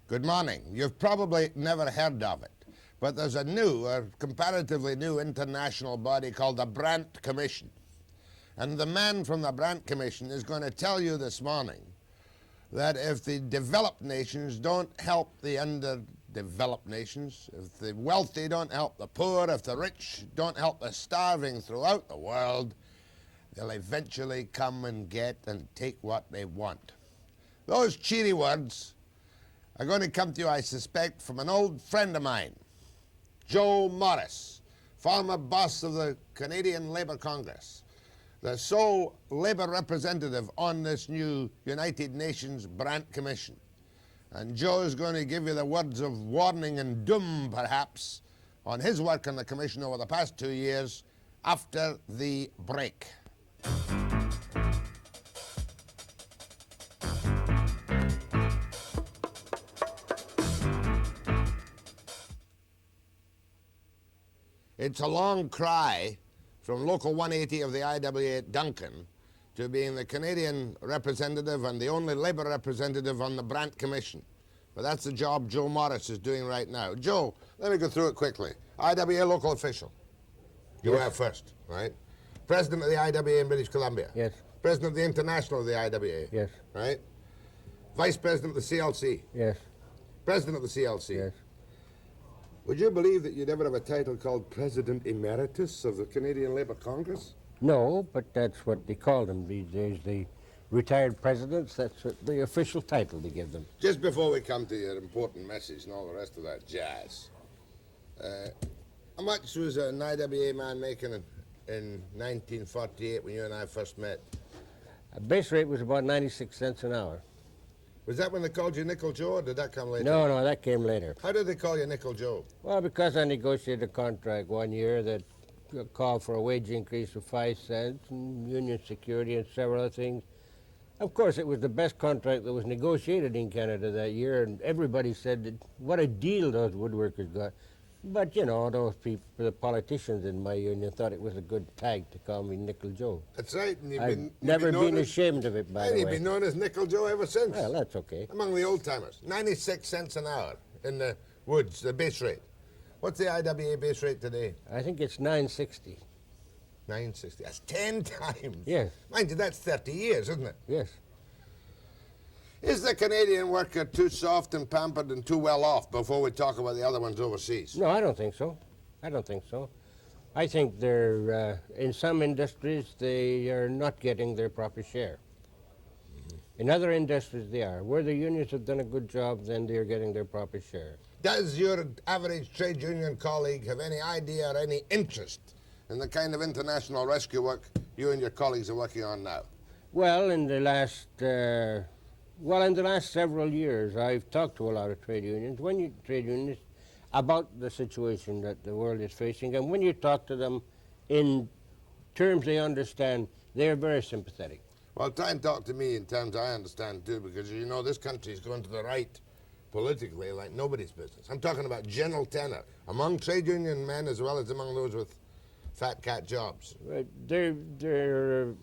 Good morning. You've probably never heard of it, but there's a new, or comparatively new, international body called the Brandt Commission. And the man from the Brandt Commission is going to tell you this morning that if the developed nations don't help the underdeveloped nations, if the wealthy don't help the poor, if the rich don't help the starving throughout the world, they'll eventually come and get and take what they want. Those cheery words are going to come to you, I suspect, from an old friend of mine, Joe Morris, former boss of the Canadian Labour Congress, the sole Labour representative on this new United Nations Brandt Commission. And Joe is going to give you the words of warning and doom, perhaps, on his work on the Commission over the past 2 years after the break. It's a long cry from Local 180 of the IWA at Duncan to being the Canadian representative and the only Labour representative on the Brandt Commission. But that's the job Joe Morris is doing right now. Joe, let me go through it quickly. IWA local official. You were first, right? President of the IWA in British Columbia. Yes. President of the International of the IWA. Yes. Right? Vice President of the CLC. Yes. President of the CLC. Yes. Would you believe that you'd ever have a title called President Emeritus of the Canadian Labour Congress? No, but that's what they call them these days. The retired presidents, that's what the official title they give them. Just before we come to your important message and all the rest of that jazz, how much was an IWA man making in 1948 when you and I first met? A base rate was about 96 cents an hour. Was that when they called you Nickel Joe, or did that come later? No, that came later. How did they call you Nickel Joe? Well, because I negotiated a contract one year that called for a wage increase of 5 cents and union security and several other things. Of course, it was the best contract that was negotiated in Canada that year, and everybody said that what a deal those woodworkers got. But, you know, those people, the politicians in my union, thought it was a good tag to call me Nickel Joe. That's right. And I've never been ashamed of it, by the way. And you've been known as Nickel Joe ever since. Well, that's okay. Among the old-timers. 96 cents an hour in the woods, the base rate. What's the IWA base rate today? I think it's 9.60. 9.60. That's 10 times. Yes. Mind you, that's 30 years, isn't it? Yes. Is the Canadian worker too soft and pampered and too well off before we talk about the other ones overseas? No, I don't think so. I don't think so. I think they're, in some industries, they are not getting their proper share. In other industries, they are. Where the unions have done a good job, then they're getting their proper share. Does your average trade union colleague have any idea or any interest in the kind of international rescue work you and your colleagues are working on now? Well, in the last several years, I've talked to a lot of trade unions, about the situation that the world is facing, and when you talk to them in terms they understand, they're very sympathetic. Well, try and talk to me in terms I understand, too, because, you know, this country's going to the right politically like nobody's business. I'm talking about general tenor among trade union men as well as among those with fat cat jobs. Their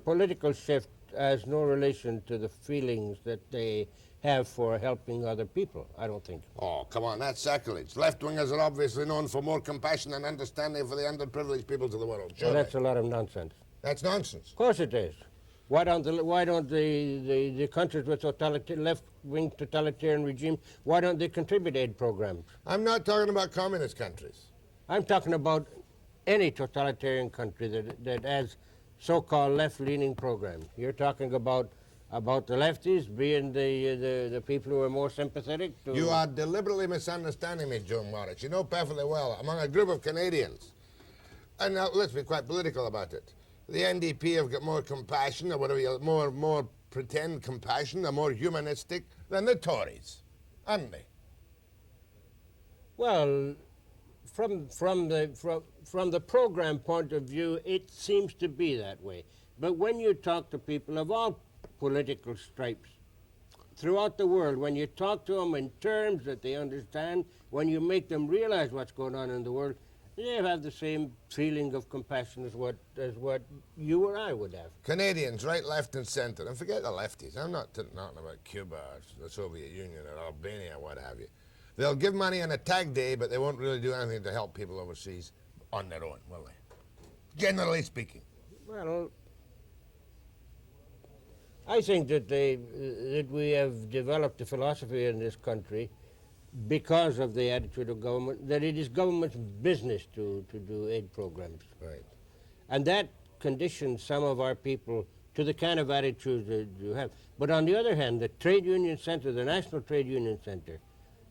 political shift has no relation to the feelings that they have for helping other people, I don't think. Oh, come on, that's sacrilege. Left-wingers are obviously known for more compassion and understanding for the underprivileged peoples of the world. Sure, well, that's a lot of nonsense. That's nonsense. Of course it is. Why don't the countries with left-wing totalitarian regimes, why don't they contribute aid programs? I'm not talking about communist countries. I'm talking about any totalitarian country that has so-called left-leaning programs. You're talking about the lefties being the people who are more sympathetic to... You are deliberately misunderstanding me, Joe Morris. You know perfectly well, among a group of Canadians, and now let's be quite political about it. The NDP have got more compassion, or whatever, more pretend compassion, they're more humanistic than the Tories, aren't they? Well, from the program point of view, it seems to be that way. But when you talk to people of all political stripes throughout the world, when you talk to them in terms that they understand, when you make them realize what's going on in the world, They have the same feeling of compassion as what you or I would have. Canadians, right, left, and centre. And forget the lefties. I'm not talking about Cuba or the Soviet Union or Albania or what have you. They'll give money on a tag day, but they won't really do anything to help people overseas on their own, will they? Generally speaking. Well, I think that we have developed a philosophy in this country because of the attitude of government, that it is government's business to do aid programs. Right. And that conditions some of our people to the kind of attitude that you have. But on the other hand, the Trade Union Centre, the National Trade Union Centre,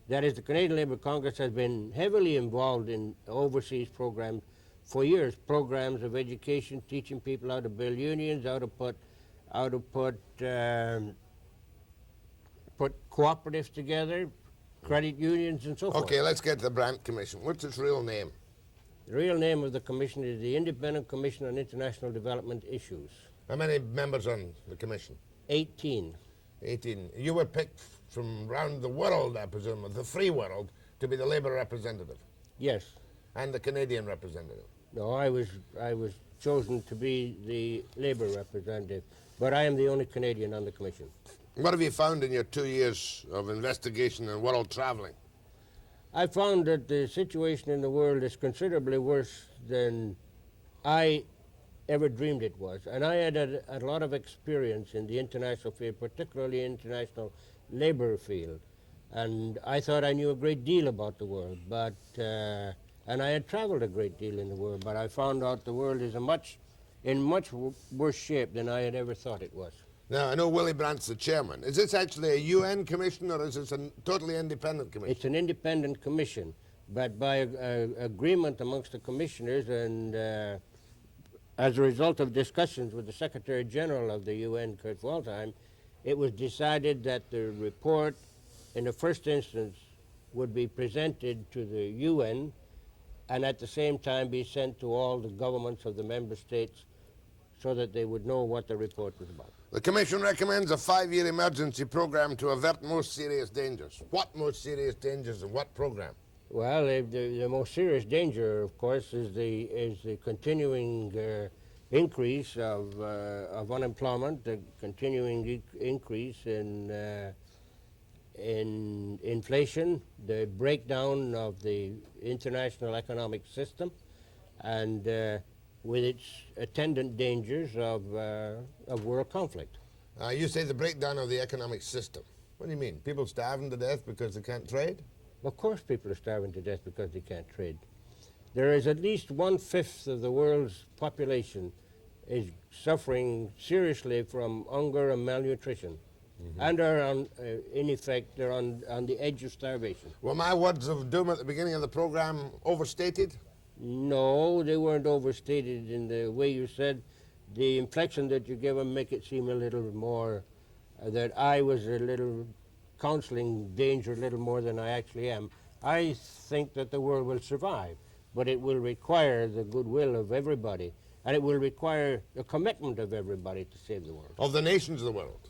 that is the Canadian Labour Congress, has been heavily involved in overseas programs for years, programs of education, teaching people how to build unions, how to put cooperatives together, credit unions, and so forth. Okay, let's get to the Brandt Commission. What's its real name? The real name of the commission is the Independent Commission on International Development Issues. How many members on the commission? 18. 18. You were picked from around the world, I presume, the free world, to be the Labour representative. Yes. And the Canadian representative. No, I was chosen to be the Labour representative, but I am the only Canadian on the commission. What have you found in your 2 years of investigation and world travelling? I found that the situation in the world is considerably worse than I ever dreamed it was. And I had a lot of experience in the international field, particularly international labor field. And I thought I knew a great deal about the world, but and I had traveled a great deal in the world, but I found out the world is in much worse shape than I had ever thought it was. Now, I know Willy Brandt's the chairman. Is this actually a UN commission, or is this a totally independent commission? It's an independent commission, but by agreement amongst the commissioners and as a result of discussions with the Secretary General of the UN, Kurt Waldheim, it was decided that the report, in the first instance, would be presented to the UN and at the same time be sent to all the governments of the member states so that they would know what the report was about. The Commission recommends a 5-year emergency program to avert most serious dangers. What most serious dangers and what program? Well, the most serious danger, of course, is the continuing increase of unemployment, the continuing increase in inflation, the breakdown of the international economic system, and with its attendant dangers of world conflict. You say the breakdown of the economic system. What do you mean? People starving to death because they can't trade? Of course people are starving to death because they can't trade. There is at least 1/5 of the world's population is suffering seriously from hunger and malnutrition. Mm-hmm. And are on, in effect, they're on the edge of starvation. Were my words of doom at the beginning of the program overstated? No, they weren't overstated in the way you said. The inflection that you gave them make it seem a little more that I was a little counseling danger a little more than I actually am. I think that the world will survive, but it will require the goodwill of everybody, and it will require the commitment of everybody to save the world. Of the nations of the world?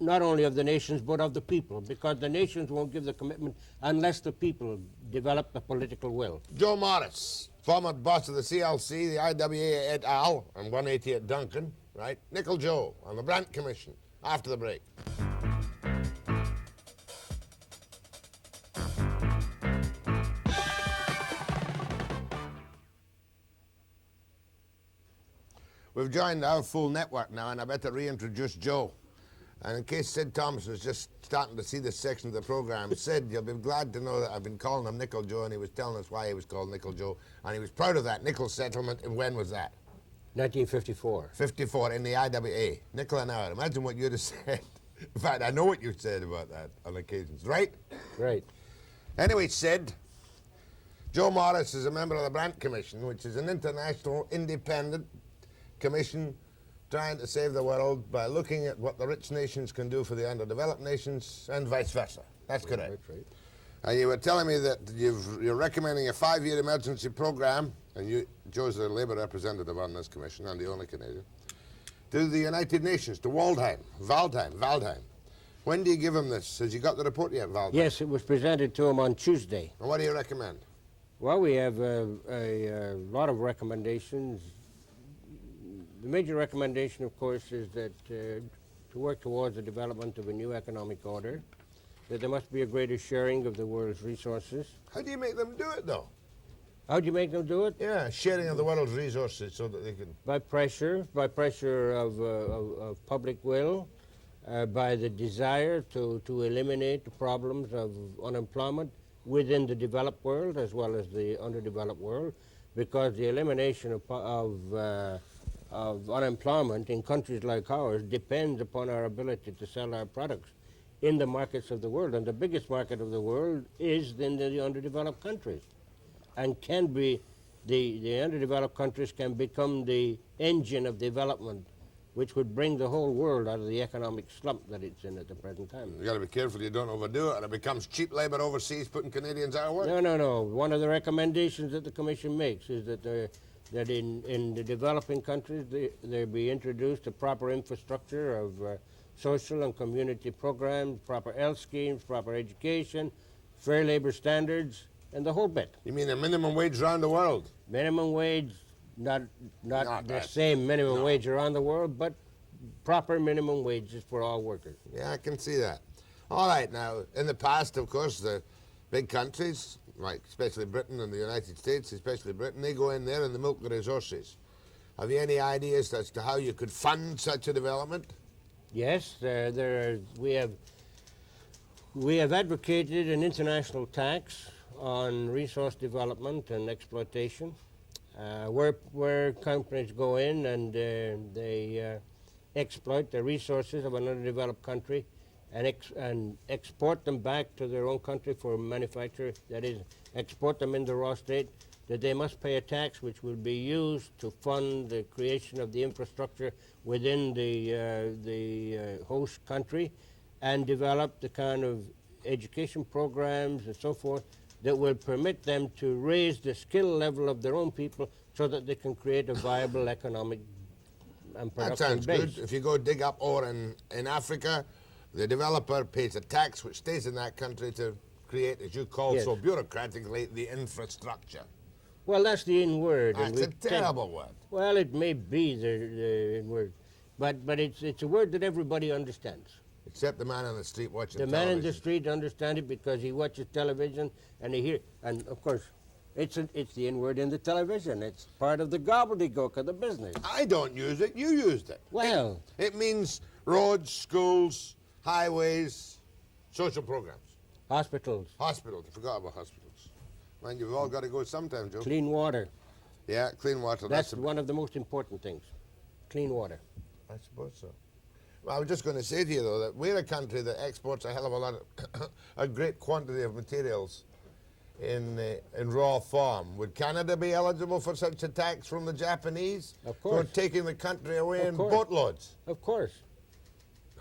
Not only of the nations, but of the people, because the nations won't give the commitment unless the people develop the political will. Joe Morris, former boss of the CLC, the IWA et al., and 180 at Duncan, right? Nickel Joe on the Brandt Commission, after the break. We've joined our full network now, and I better reintroduce Joe. And in case Sid Thomas was just starting to see this section of the program, Sid, you'll be glad to know that I've been calling him Nickel Joe, and he was telling us why he was called Nickel Joe, and he was proud of that nickel settlement. And when was that? 1954. 54 in the IWA. Nickel an hour. Imagine what you'd have said. In fact, I know what you said about that on occasions, right? Right. Anyway, Sid, Joe Morris is a member of the Brandt Commission, which is an international independent commission trying to save the world by looking at what the rich nations can do for the underdeveloped nations and vice versa. That's correct. That's right. And you were telling me that you're recommending a 5-year emergency program, and Joe's the Labour representative on this commission, and the only Canadian, to the United Nations, to Waldheim. When do you give him this? Has he got the report yet, Waldheim? Yes, it was presented to him on Tuesday. And what do you recommend? Well, we have a lot of recommendations. The major recommendation, of course, is that to work towards the development of a new economic order, that there must be a greater sharing of the world's resources. How do you make them do it, though? How do you make them do it? Yeah, sharing of the world's resources so that they can... By pressure of public will, by the desire to eliminate the problems of unemployment within the developed world as well as the underdeveloped world, because the elimination of unemployment in countries like ours depends upon our ability to sell our products in the markets of the world. And the biggest market of the world is in the underdeveloped countries, and can be, the underdeveloped countries can become the engine of development, which would bring the whole world out of the economic slump that it's in at the present time. You got to be careful you don't overdo it, and it becomes cheap labor overseas, putting Canadians out of work. No. One of the recommendations that the Commission makes is that that in the developing countries there be introduced a proper infrastructure of social and community programs, proper health schemes, proper education, fair labor standards, and the whole bit. You mean a minimum wage around the world? Minimum wage, not the that. same minimum wage around the world, but proper minimum wages for all workers. Yeah, I can see that. All right, now, in the past, of course, the big countries, like especially Britain and the United States, especially Britain, they go in there and they milk the resources. Have you any ideas as to how you could fund such a development? Yes, we have advocated an international tax on resource development and exploitation, where companies go in and they exploit the resources of an underdeveloped country and export them back to their own country for manufacture, that is, export them in the raw state, that they must pay a tax which will be used to fund the creation of the infrastructure within the host country, and develop the kind of education programs and so forth that will permit them to raise the skill level of their own people so that they can create a viable economic and production That sounds base. good. If you go dig up ore in Africa, the developer pays a tax which stays in that country to create, as you call so bureaucratically, the infrastructure. Well, that's the in word. That's a terrible word. Well, it may be the in word, but it's a word that everybody understands. Except the man on the street watching The television. man in the street understands it because he watches television and he hears, and of course, it's the in word in the television. It's part of the gobbledygook of the business. I don't use it. You used it. Well, It means roads, schools, highways, social programs. hospitals, Hospitals. I forgot about hospitals. Man, you've all got to go sometime, Joe. clean water. Yeah, clean water. That's one of the most important things. Clean water. I suppose so. Well, I was just going to say to you, though, that we're a country that exports a hell of a lot of, a great quantity of materials in raw form. Would Canada be eligible for such a tax from the Japanese? Of course. For taking the country away Of in course. boatloads? Of course.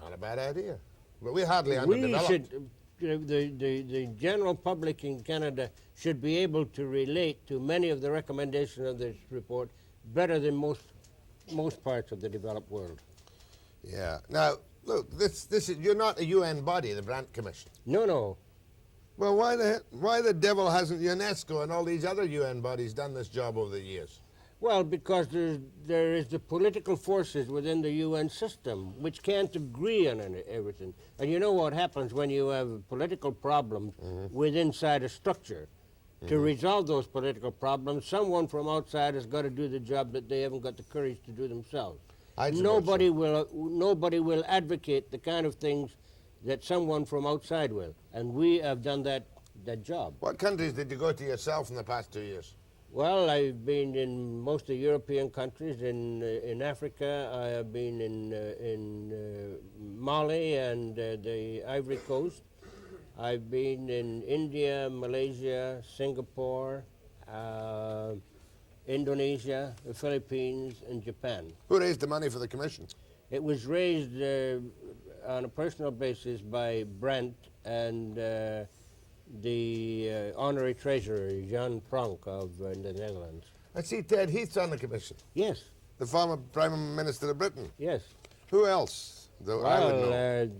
Not a bad idea. But we're hardly We underdeveloped. should, the general public in Canada should be able to relate to many of the recommendations of this report better than most parts of the developed world. Yeah. Now, look, this is, you're not a UN body, the Brandt Commission. No. Well, why the devil hasn't UNESCO and all these other UN bodies done this job over the years? Well, because there is the political forces within the UN system which can't agree on everything. And you know what happens when you have political problems inside a structure. To resolve those political problems, someone from outside has got to do the job that they haven't got the courage to do themselves. Nobody will advocate the kind of things that someone from outside will, and we have done that job. What countries did you go to yourself in the past 2 years? Well, I've been in most of the European countries. In Africa, I have been in Mali and the Ivory Coast. I've been in India, Malaysia, Singapore, Indonesia, the Philippines, and Japan. Who raised the money for the commission? It was raised on a personal basis by Brandt and the honorary treasurer, Jan Pronk of the Netherlands. I see Ted Heath's on the commission. Yes. The former Prime Minister of Britain. Yes. Who else? Though I would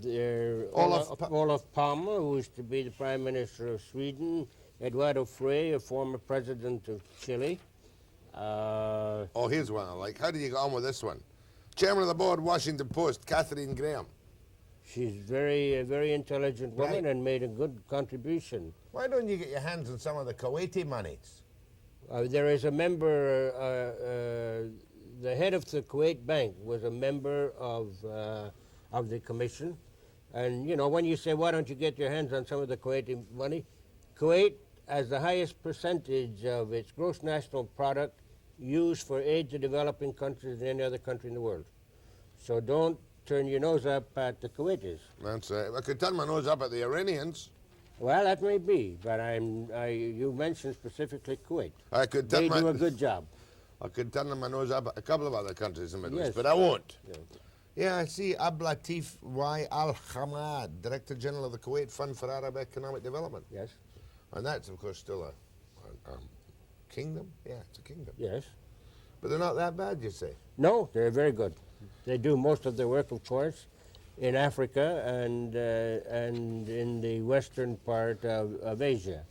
know. Olaf Palme, who used to be the Prime Minister of Sweden, Eduardo Frei, a former president of Chile. Oh, here's one I like. How did you get on with this one? Chairman of the board, Washington Post, Catherine Graham. She's a very intelligent woman Right. and made a good contribution. Why don't you get your hands on some of the Kuwaiti monies? There is a member, the head of the Kuwait Bank was a member of the commission. And, you know, when you say, why don't you get your hands on some of the Kuwaiti money? Kuwait has the highest percentage of its gross national product used for aid to developing countries than any other country in the world. So don't turn your nose up at the Kuwaitis. That's I could turn my nose up at the Iranians. Well, that may be, but you mentioned specifically Kuwait. I could turn They do a good job. I could turn my nose up at a couple of other countries in the Middle Yes. East, but I won't. Yeah. Yeah, I see Ablatif Y. Al-Hamad, Director General of the Kuwait Fund for Arab Economic Development. Yes, And that's, of course, still a kingdom. Yeah, it's a kingdom. yes. But they're not that bad, you say. No, they're very good. They do most of their work, of course, in Africa and in the western part of Asia.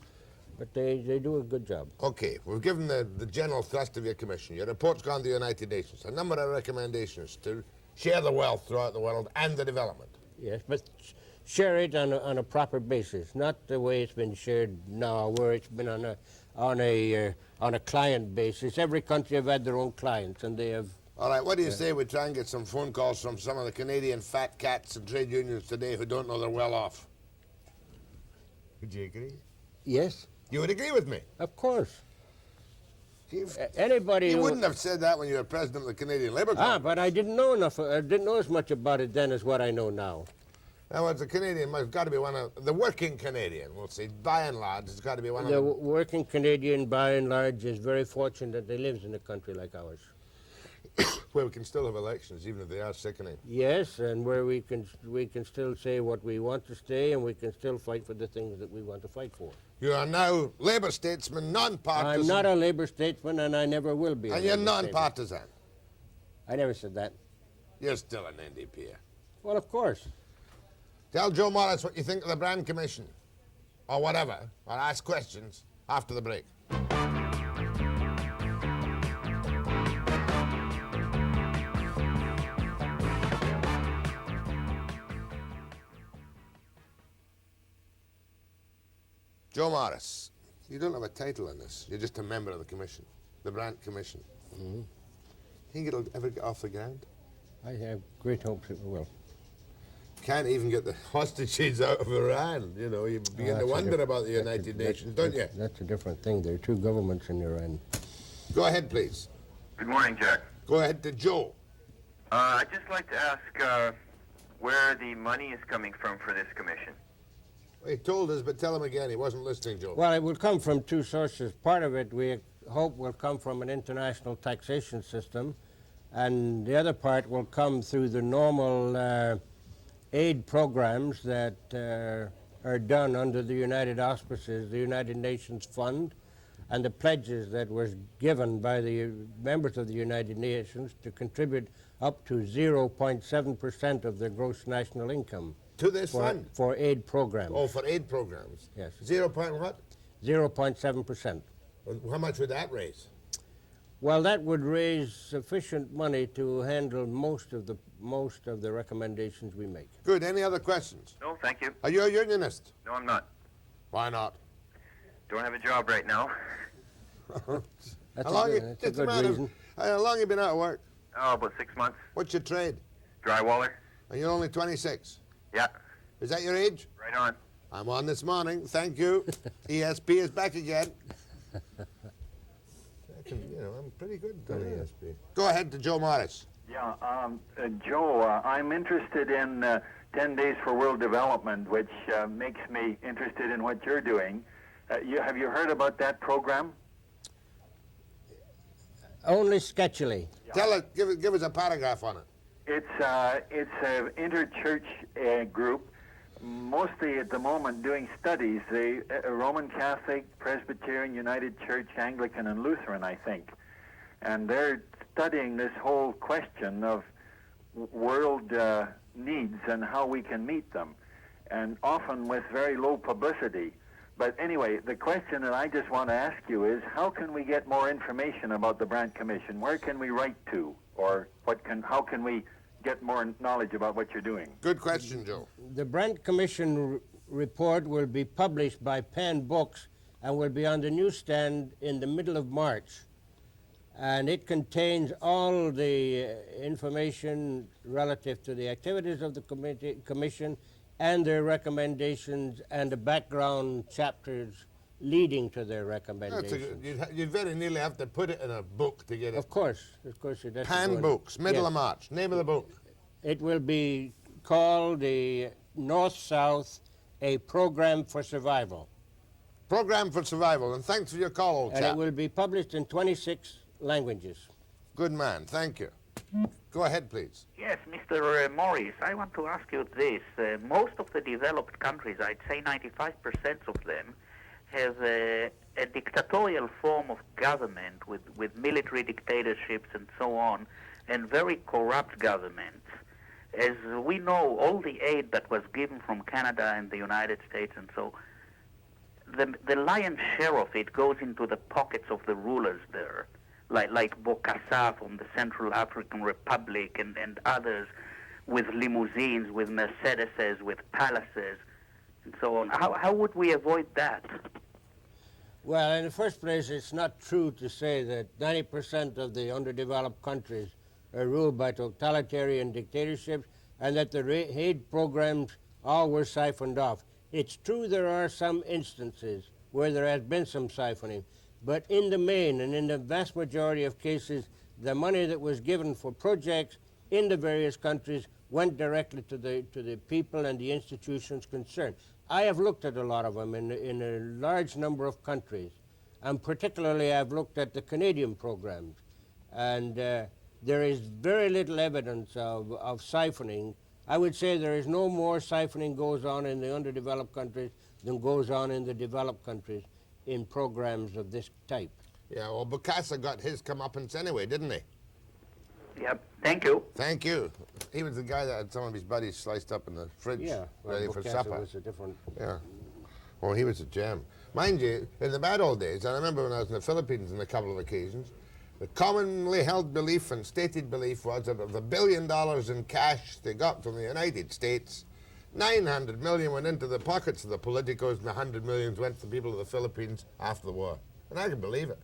But they do a good job. Okay, we've given the general thrust of your commission. Your report's gone to the United Nations. A number of recommendations to share the wealth throughout the world and the development. Yes, but share it on a proper basis, not the way it's been shared now, where it's been on a client basis. Every country have had their own clients, and they have. All right, what do you say we try and get some phone calls from some of the Canadian fat cats and trade unions today who don't know they're well off? Would you agree? Yes, You would agree with me? of course. You've- Anybody You who- wouldn't have said that when you were president of the Canadian Labour Congress. but I didn't know enough. I didn't know as much about it then as what I know now. Now, it's a Canadian, it's got to be one of the working Canadian, we'll say, by and large, it's got to be one The of working Canadian, by and large, is very fortunate that they lives in a country like ours. where we can still have elections, even if they are sickening. Yes, and where we can still say what we want to say, and we can still fight for the things that we want to fight for. You are now Labour statesman, non-partisan. I'm not a Labour statesman, and I never will be. And a you're Labour statesman. non-partisan. I never said that. You're still an NDP. Well, of course. Tell Joe Morris what you think of the Brandt Commission, or whatever, or ask questions after the break. Joe Morris, you don't have a title on this. You're just a member of the commission, the Brandt Commission. Think it'll ever get off the ground? I have great hopes it will. Can't even get the hostages out of Iran. You know, you begin to wonder about the United Nations, don't you? That's a different thing. There are two governments in Iran. Go ahead, please. Good morning, Jack. Go ahead to Joe. I'd just like to ask where the money is coming from for this commission. He told us, but tell him again. He wasn't listening, Joe. Well, it will come from two sources. Part of it, we hope, will come from an international taxation system, and the other part will come through the normal aid programs that are done under the United Auspices, the United Nations Fund, and the pledges that was given by the members of the United Nations to contribute up to 0.7% of their gross national income. To this fund? For aid programs. Oh, for aid programs? Yes. 0 point what? 0.7%. How much would that raise? Well, that would raise sufficient money to handle most of the recommendations we make. Good. Any other questions? No, thank you. Are you a unionist? No, I'm not. Why not? Don't have a job right now. That's How long a you, good, that's a just a good matter of- reason. how long you been out of work? Oh, about 6 months. What's your trade? Drywaller. And you're only 26. Yeah, Is that your age? right on. I'm on this morning. Thank you. ESP is back again. I'm pretty good on ESP. Go ahead to Joe Morris. Yeah, Joe, I'm interested in 10 Days for World Development, which makes me interested in what you're doing. Have you heard about that program? Only sketchily. Tell us, give us a paragraph on it. It's an interchurch group, mostly at the moment doing studies. The Roman Catholic, Presbyterian, United Church, Anglican, and Lutheran, I think. And they're studying this whole question of world needs and how we can meet them, and often with very low publicity. But anyway, the question that I just want to ask you is, how can we get more information about the Brandt Commission? Where can we write to? Or how can we get more knowledge about what you're doing? Good question, Joe. The Brandt Commission report will be published by Pan Books and will be on the newsstand in the middle of March. And it contains all the information relative to the activities of the commission and their recommendations and the background chapters leading to their recommendations. You'd very nearly have to put it in a book to get it. Of course, you'd have to Pan go in. Books, middle Yes. of March. Name of the book. It will be called the North-South, a Program for Survival. Program for Survival. And thanks for your call, old And chap. it will be published in 26 languages. Good man. Thank you. Go ahead, please. Yes, Mr. Morris, I want to ask you this. Most of the developed countries, I'd say 95% of them, have a dictatorial form of government with military dictatorships and so on, and very corrupt governments. As we know, all the aid that was given from Canada and the United States and so, the lion's share of it goes into the pockets of the rulers there, like Bokassa from the Central African Republic and others with limousines, with Mercedeses, with palaces, and so on. How would we avoid that? Well, in the first place, it's not true to say that 90% of the underdeveloped countries are ruled by totalitarian dictatorships and that the aid programs all were siphoned off. It's true there are some instances where there has been some siphoning, but in the main and in the vast majority of cases, the money that was given for projects in the various countries went directly to the people and the institutions concerned. I have looked at a lot of them in a large number of countries, and particularly I've looked at the Canadian programs, and there is very little evidence of siphoning. I would say there is no more siphoning goes on in the underdeveloped countries than goes on in the developed countries in programs of this type. Yeah, well, Bokassa got his comeuppance anyway, didn't he? Yep. Thank you. Thank you. He was the guy that had some of his buddies sliced up in the fridge, Yeah, ready for Bokassa supper. was a different. Yeah. Well, he was a gem. Mind you, in the bad old days, I remember when I was in the Philippines on a couple of occasions, the commonly held belief and stated belief was that of the $1 billion in cash they got from the United States, 900 million went into the pockets of the politicos and 100 million went to the people of the Philippines after the war. And I can believe it.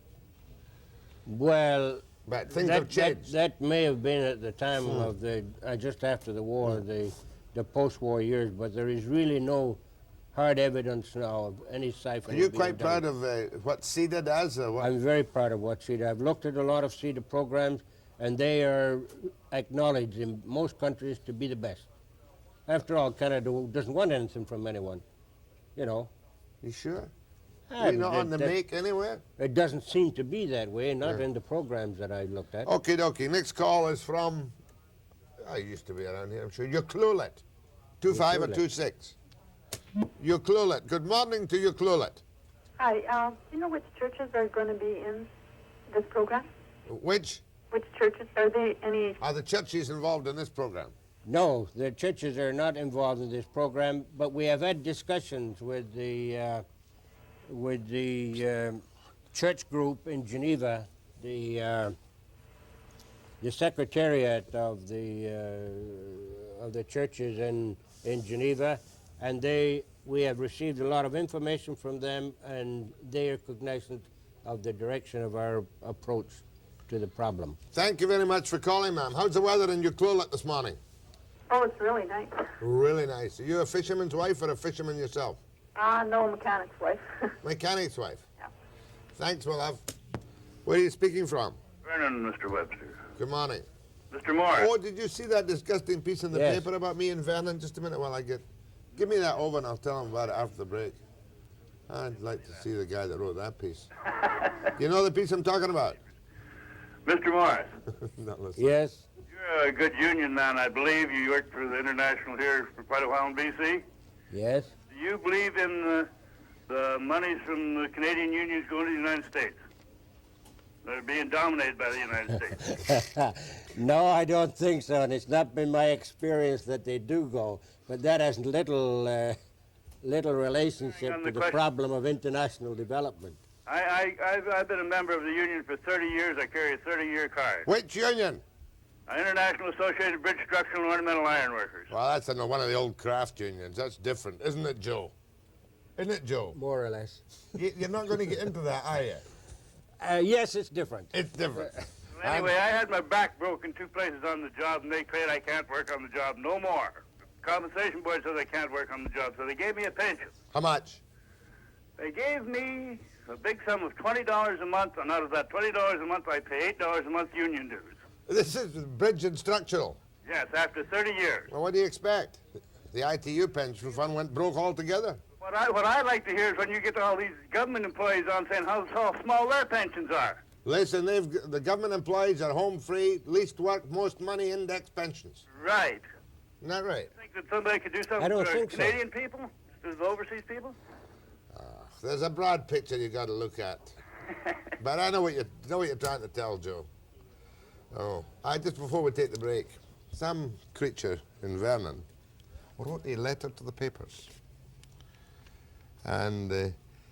Well, But things have changed. that may have been at the time of the, just after the war, the post-war years, but there is really no hard evidence now of any siphoning. Are you being quite done. proud of what CEDA does? Or what? I'm very proud of what CEDA. I've looked at a lot of CEDA programs, and they are acknowledged in most countries to be the best. After all, Canada doesn't want anything from anyone, you know. You sure? Ah, You're not on the that- make anywhere? It doesn't seem to be that way, not in the programs that I looked at. Okie dokie. Next call is from, I used to be around here, I'm sure. Ucluelet. 25 or Ucluelet. 26. Ucluelet. Good morning to Ucluelet. Hi. Do you know which churches are going to be in this program? Which Which churches? Are they any? are the churches involved in this program? No, the churches are not involved in this program, but we have had discussions with the church group in Geneva, the secretariat of the churches in Geneva, and we have received a lot of information from them, and they are cognizant of the direction of our approach to the problem. Thank you very much for calling, ma'am. How's the weather in Ucluelet this morning? Oh, it's really nice. Really nice. Are you a fisherman's wife or a fisherman yourself? No, mechanic's wife. Mechanic's wife. Yeah. Thanks, my love. Where are you speaking from? Vernon, Mr. Webster. Good morning. Mr. Morris. Oh, did you see that disgusting piece in the Yes. paper about me and Vernon? Just a minute while I get... Give me that over and I'll tell him about it after the break. I'd like to see the guy that wrote that piece. You know the piece I'm talking about? Mr. Morris, Not listening. Yes? you're a good union man, I believe. You worked for the International here for quite a while in B.C. Yes? Do you believe in the monies from the Canadian unions going to the United States? They're being dominated by the United States. No, I don't think so, and it's not been my experience that they do go. But that has little little relationship on to the the question. problem of international development. I've been a member of the union for 30 years. I carry a 30-year card. Which union? International Associated Bridge Structural and Ornamental Iron Workers. Well, that's one of the old craft unions. That's different, isn't it, Joe? Isn't it, Joe? More or less. You're not going to get into that, are you? Yes, it's different. It's different. Anyway, I had my back broken 2 places on the job, and they declared I can't work on the job no more. Compensation board says I can't work on the job, so they gave me a pension. How much? They gave me a big sum of $20 a month, and out of that $20 a month, I pay $8 a month union dues. This is bridge and structural. Yes, after 30 years. Well, what do you expect? The ITU pension fund went broke altogether. What I like to hear is when you get all these government employees on saying how small their pensions are. Listen, the government employees are home free, least work, most money index pensions. Right. Isn't that right? Think that somebody could do something I don't for think so. Canadian people? To the overseas people? There's a broad picture you got to look at. But I know what you're trying to tell, Joe. Oh, just before we take the break, some creature in Vernon wrote a letter to the papers. And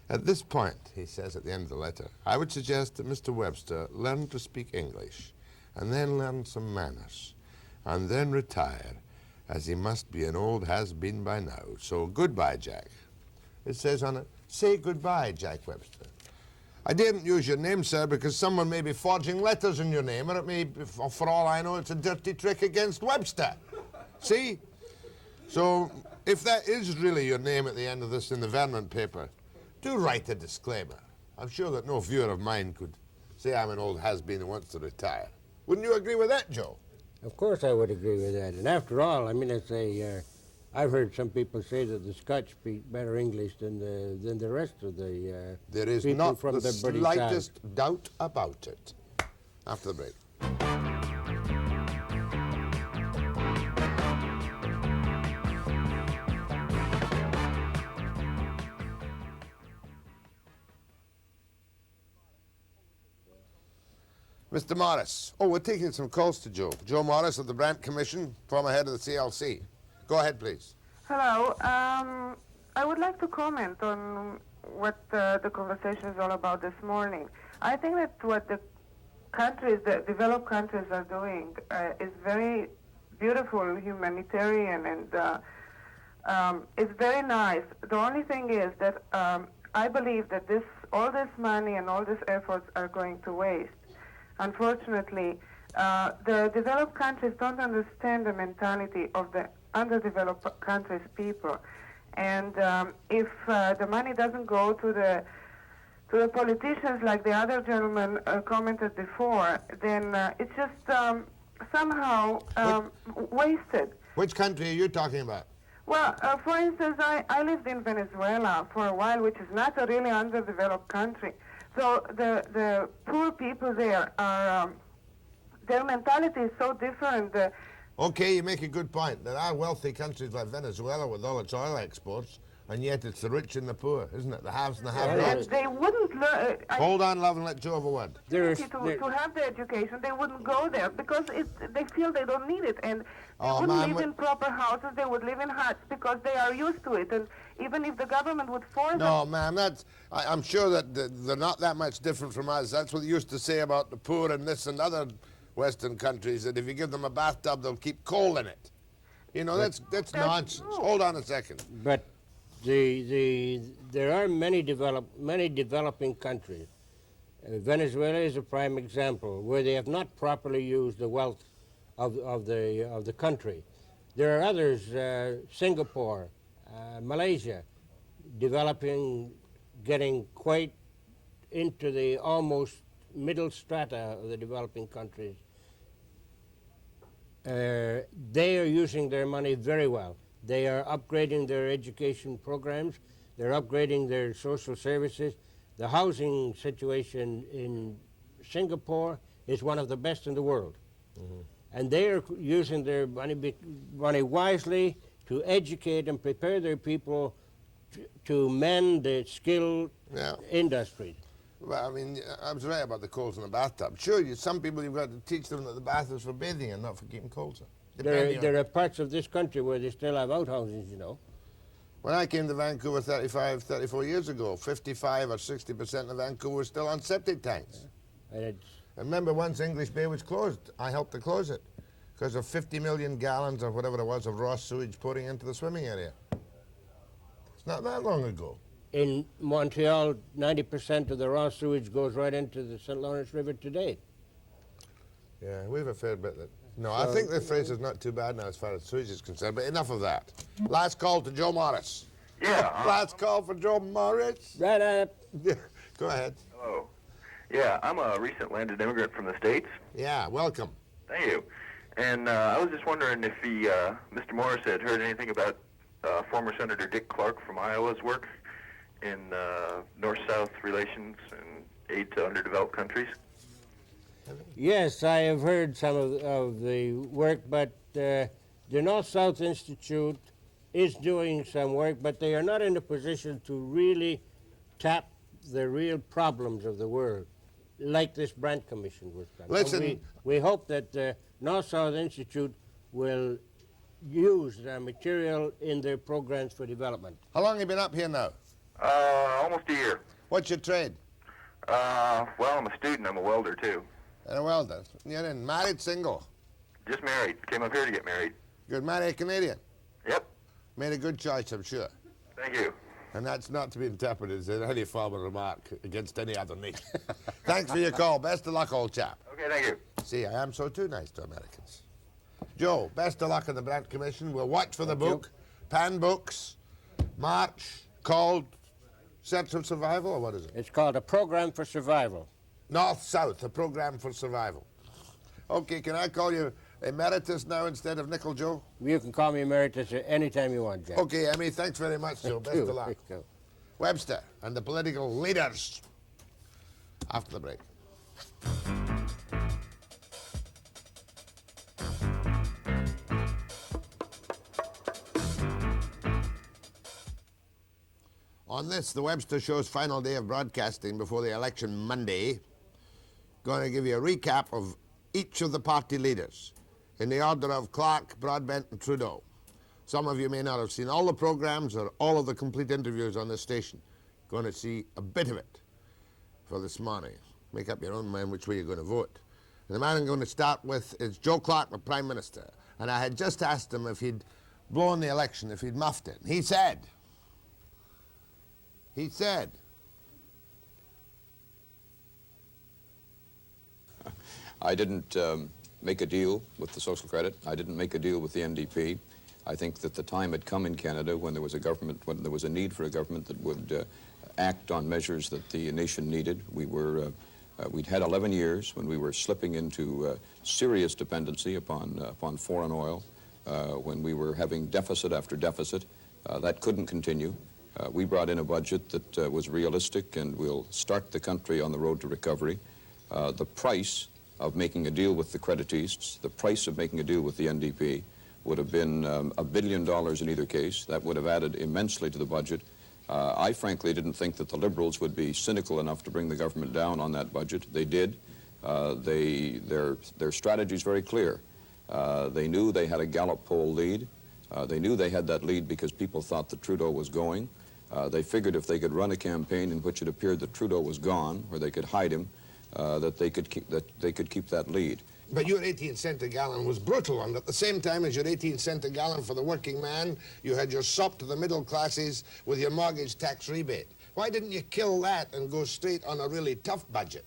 at this point, he says at the end of the letter, I would suggest that Mr. Webster learn to speak English, and then learn some manners, and then retire, as he must be an old has-been by now. So goodbye, Jack. It says on it, say goodbye, Jack Webster. I didn't use your name, sir, because someone may be forging letters in your name, or it may, for all I know, it's a dirty trick against Webster. See? So, if that is really your name at the end of this in the Vernon paper, do write a disclaimer. I'm sure that no viewer of mine could say I'm an old has-been who wants to retire. Wouldn't you agree with that, Joe? Of course I would agree with that. And after all, I mean, I've heard some people say that the Scotch speak better English than the rest of the There is people not from the the British slightest doubt about it. After the break. Mr. Morris. Oh, we're taking some calls to Joe. Joe Morris of the Brandt Commission, former head of the CLC. Go ahead, please. Hello. I would like to comment on what the conversation is all about this morning. I think that what the developed countries are doing is very beautiful, humanitarian, and it's very nice. The only thing is that I believe that all this money and all these efforts are going to waste. Unfortunately, the developed countries don't understand the mentality of the underdeveloped countries' people. And if the money doesn't go to the politicians like the other gentleman commented before, then it's just somehow wasted. Which country are you talking about? Well, for instance, I lived in Venezuela for a while, which is not a really underdeveloped country. So the poor people there are, their mentality is so different. Okay, you make a good point. There are wealthy countries like Venezuela with all its oil exports, and yet it's the rich and the poor, isn't it? The haves and the And have-nots. they wouldn't learn. Hold on, love, and let Joe have a word. To have the education, they wouldn't go there because they feel they don't need it, and they wouldn't live in proper houses. They would live in huts because they are used to it. And even if the government would force them. No, ma'am, I'm sure that they're not that much different from us. That's what they used to say about the poor in this and other Western countries, that if you give them a bathtub, they'll keep coal in it. You know, that's nonsense. Hold on a second. But there are many developing countries. Venezuela is a prime example where they have not properly used the wealth of the country. There are others, Singapore, Malaysia, developing, getting quite into the almost middle strata of the developing countries. They are using their money very well. They are upgrading their education programs. They're upgrading their social services. The housing situation in Singapore is one of the best in the world. Mm-hmm. And they are using their money wisely to educate and prepare their people to mend the skilled industries. Well, I mean, I was right about the coals in the bathtub. Sure, some people you've got to teach them that the bath is for bathing and not for keeping coals in. There are parts of this country where they still have outhouses, you know. When I came to Vancouver 34 years ago, 55 or 60% of Vancouver was still on septic tanks. And it's, I remember once English Bay was closed. I helped to close it because of 50 million gallons or whatever it was of raw sewage pouring into the swimming area. It's not that long ago. in Montreal, 90% of the raw sewage goes right into the St. Lawrence River today. Yeah, we have a fair bit that... No, I think the Fraser's not too bad now as far as sewage is concerned, but enough of that. Last call to Joe Morris. Yeah. Last call for Joe Morris. Right up. Go ahead. Hello. Yeah, I'm a recent landed immigrant from the States. Yeah, welcome. Thank you. And I was just wondering if Mr. Morris had heard anything about former Senator Dick Clark from Iowa's work in North-South relations and aid to underdeveloped countries. Yes, I have heard some of the work, but the North-South Institute is doing some work, but they are not in a position to really tap the real problems of the world, like this Brandt Commission was done. Listen. We hope that the North-South Institute will use their material in their programs for development. How long have you been up here now? Almost a year. What's your trade? Well, I'm a student. I'm a welder, too. And a welder. You're in married, single? Just married. Came up here to get married. Good, married Canadian? Yep. Made a good choice, I'm sure. Thank you. And that's not to be interpreted as any formal remark against any other nation. Thanks for your call. Best of luck, old chap. Okay, thank you. See, I am so too nice to Americans. Joe, best of luck in the Brandt Commission. We'll watch for the book, Pan Books, March, called Search of Survival, or what is it? It's called A Program for Survival. North-South, a program for survival. Okay, can I call you Emeritus now instead of Nickel Joe? You can call me Emeritus at any time you want, Jack. Okay, Emmy, thanks very much, Joe. Best of luck. Thank you. Webster and the political leaders after the break. On this, the Webster Show's final day of broadcasting before the election Monday, going to give you a recap of each of the party leaders in the order of Clark, Broadbent and Trudeau. Some of you may not have seen all the programs or all of the complete interviews on this station. Going to see a bit of it for this morning. Make up your own mind which way you're going to vote. And the man I'm going to start with is Joe Clark, the Prime Minister. And I had just asked him if he'd blown the election, if he'd muffed it. He said, I didn't make a deal with the Social Credit. I didn't make a deal with the NDP. I think that the time had come in Canada when there was a government, when there was a need for a government that would act on measures that the nation needed. We'd had 11 years when we were slipping into serious dependency upon foreign oil, when we were having deficit after deficit. That couldn't continue. We brought in a budget that was realistic and will start the country on the road to recovery. The price of making a deal with the creditists, the price of making a deal with the NDP would have been $1 billion in either case. That would have added immensely to the budget. I frankly didn't think that the Liberals would be cynical enough to bring the government down on that budget. They did. Their strategy is very clear. They knew they had a Gallup poll lead. They knew they had that lead because people thought that Trudeau was going. They figured if they could run a campaign in which it appeared that Trudeau was gone, or they could hide him, that they could keep that lead. but your 18 cent a gallon was brutal, and at the same time as your 18 cent a gallon for the working man, you had your sop to the middle classes with your mortgage tax rebate. Why didn't you kill that and go straight on a really tough budget?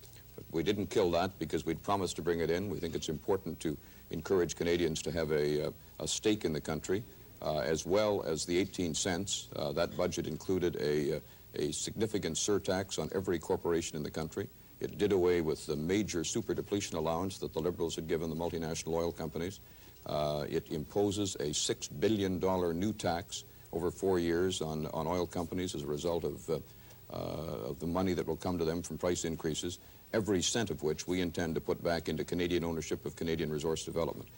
We didn't kill that because we'd promised to bring it in. We think it's important to encourage Canadians to have a stake in the country, as well as the 18 cents. That budget included a significant surtax on every corporation in the country. It did away with the major super depletion allowance that the Liberals had given the multinational oil companies. It imposes a $6 billion new tax over 4 years on oil companies as a result of the money that will come to them from price increases, every cent of which we intend to put back into Canadian ownership of Canadian resource development.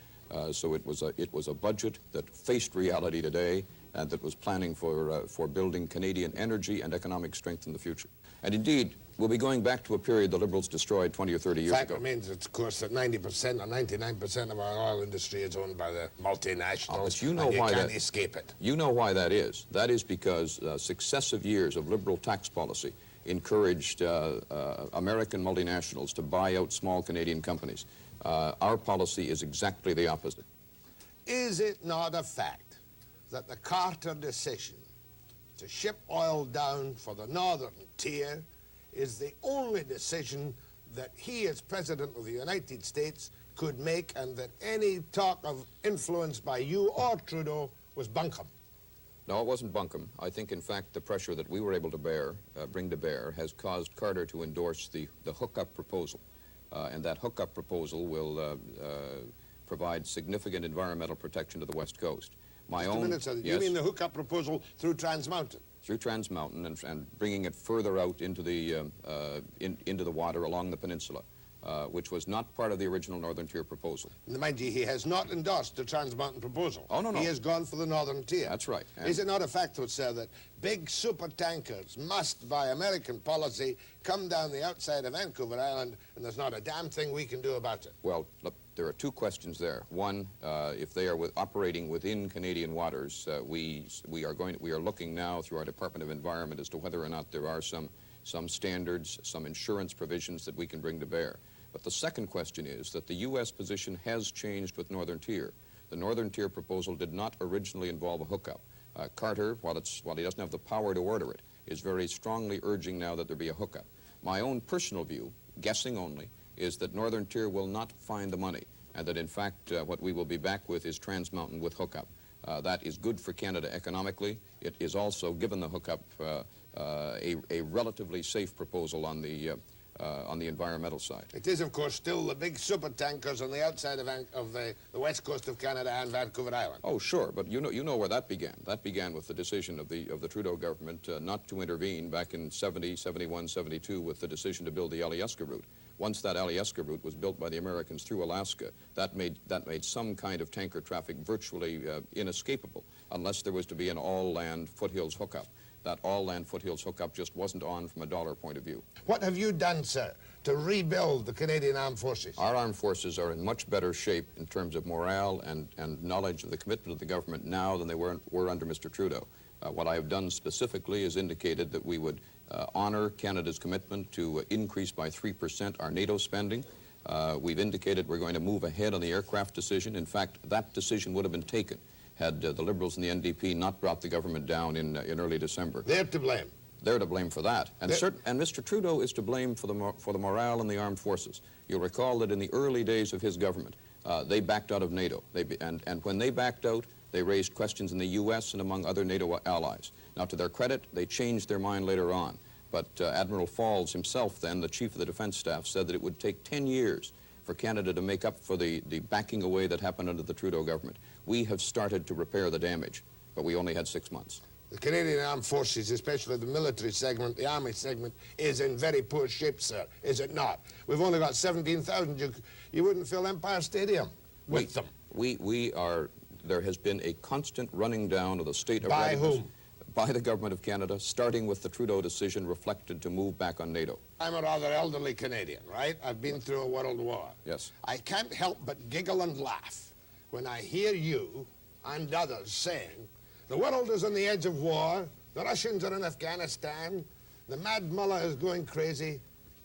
So it was a budget that faced reality today and that was planning for building Canadian energy and economic strength in the future. And indeed, we'll be going back to a period the Liberals destroyed 20 or 30 years Fact ago. remains, of course, that 90% or 99% of our oil industry is owned by the multinationals, But you know and you why can't that, escape it. You know why that is. That is because successive years of Liberal tax policy encouraged American multinationals to buy out small Canadian companies. Our policy is exactly the opposite. Is it not a fact that the Carter decision to ship oil down for the northern tier is the only decision that he, as President of the United States, could make, and that any talk of influence by you or Trudeau was bunkum? No, it wasn't bunkum. I think, in fact, the pressure that we were able to bring to bear, has caused Carter to endorse the hookup proposal. And that hookup proposal will provide significant environmental protection to the West Coast. Just a minute, sir. You mean the hookup proposal through Trans Mountain? Through Trans Mountain and bringing it further out into the water along the peninsula, which was not part of the original Northern Tier proposal. And mind you, he has not endorsed the Trans Mountain proposal. Oh, no. He has gone for the Northern Tier. That's right. Is it not a fact, though, sir, that big super tankers must, by American policy, come down the outside of Vancouver Island, and there's not a damn thing we can do about it? Well, look, there are two questions there. One, if they are operating within Canadian waters, we are looking now through our Department of Environment as to whether or not there are some standards, some insurance provisions that we can bring to bear. But the second question is that the U.S. position has changed with Northern Tier. The Northern Tier proposal did not originally involve a hookup. Carter, while he doesn't have the power to order it, is very strongly urging now that there be a hookup. My own personal view, guessing only, is that Northern Tier will not find the money, and that in fact what we will be back with is Trans Mountain with hookup. That is good for Canada economically. It is also, given the hookup, a relatively safe proposal on the environmental side. It is, of course, still the big super tankers on the outside of the west coast of Canada and Vancouver Island. Oh, sure, but you know where that began. That began with the decision of the Trudeau government not to intervene back in 70, 71, 72 with the decision to build the Alyeska route. Once that Alyeska route was built by the Americans through Alaska, that made some kind of tanker traffic virtually inescapable, unless there was to be an all-land foothills hookup. That all-land foothills hookup just wasn't on from a dollar point of view. What have you done, sir, to rebuild the Canadian Armed Forces? Our armed forces are in much better shape in terms of morale and knowledge of the commitment of the government now than they were under Mr. Trudeau. What I have done specifically is indicated that we would honor Canada's commitment to increase by 3% our NATO spending. We've indicated we're going to move ahead on the aircraft decision. In fact, that decision would have been taken had the Liberals and the NDP not brought the government down in early December. They're to blame. They're to blame for that. And Mr. Trudeau is to blame for the morale in the armed forces. You'll recall that in the early days of his government, they backed out of NATO. And when they backed out, they raised questions in the U.S. and among other NATO allies. Now, to their credit, they changed their mind later on. But Admiral Falls himself, then, the chief of the defense staff, said that it would take 10 years for Canada to make up for the backing away that happened under the Trudeau government. We have started to repair the damage, but we only had 6 months. The Canadian Armed Forces, especially the military segment, the army segment, is in very poor shape, sir, is it not? We've only got 17,000. You wouldn't fill Empire Stadium with them. There has been a constant running down of the state of By readiness. whom? By the government of Canada, starting with the Trudeau decision reflected to move back on NATO. I'm a rather elderly Canadian, right? I've been through a world war. Yes. I can't help but giggle and laugh when I hear you and others saying, the world is on the edge of war, the Russians are in Afghanistan, the Mad Mullah is going crazy,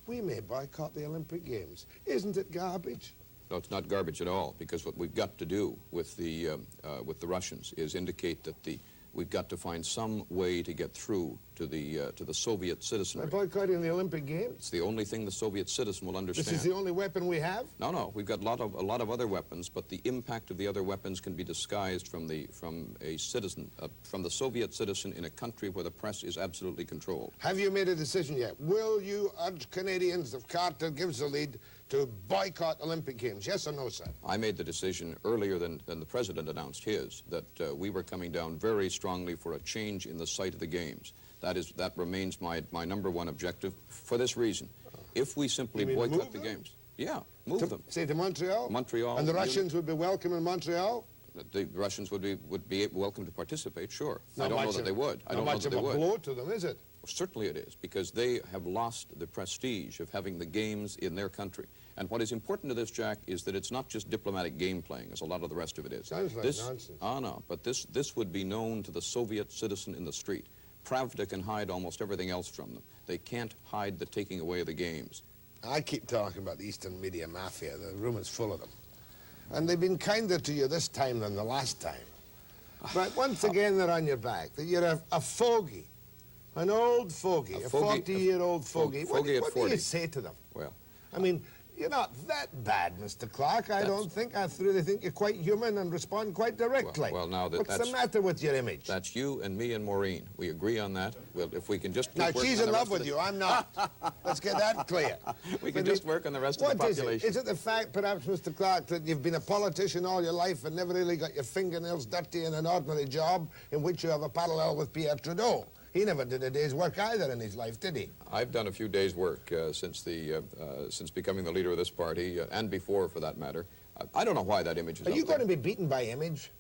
we may boycott the Olympic Games. Isn't it garbage? No, it's not garbage at all, because what we've got to do with the Russians is indicate that we've got to find some way to get through to the Soviet citizenry. By boycotting the Olympic Games? It's the only thing the Soviet citizen will understand. This is the only weapon we have? No, we've got a lot of other weapons, but the impact of the other weapons can be disguised from the Soviet citizen in a country where the press is absolutely controlled. Have you made a decision yet? Will you urge Canadians, if Carter gives the lead, to boycott Olympic Games? Yes or no, sir? I made the decision earlier than the President announced his, that we were coming down very strongly for a change in the site of the Games. That remains my number one objective for this reason. If we simply boycott the Games, yeah, move them. Say to Montreal? Montreal. And the Russians would be welcome in Montreal? the Russians would be welcome to participate, sure. I Not don't know much that of- they would. I Not don't know much that of they a would. blow to them, is it? Certainly it is, because they have lost the prestige of having the games in their country. And what is important to this, Jack, is that it's not just diplomatic game playing, as a lot of the rest of it is. Sounds like nonsense. Oh, no, but this would be known to the Soviet citizen in the street. Pravda can hide almost everything else from them. They can't hide the taking away of the games. I keep talking about the Eastern Media Mafia. The room is full of them. And they've been kinder to you this time than the last time. But once again, they're on your back. That you're a fogey. An old fogey, a 40-year-old fogey. What do you say to them? Well, I mean, you're not that bad, Mr. Clark. I don't think. I really think you're quite human and respond quite directly. Well, now What's the matter with your image? That's you and me and Maureen. We agree on that. Well, if we can just keep Now, working she's on in the love rest with of you. I'm not. Let's get that clear. We can just work on the rest of the population. What is it? Is it the fact, perhaps, Mr. Clark, that you've been a politician all your life and never really got your fingernails dirty in an ordinary job in which you have a parallel with Pierre Trudeau? He never did a day's work either in his life, did he? I've done a few days' work since becoming the leader of this party, and before, for that matter. I don't know why that image is Are up you there. going to be beaten by image?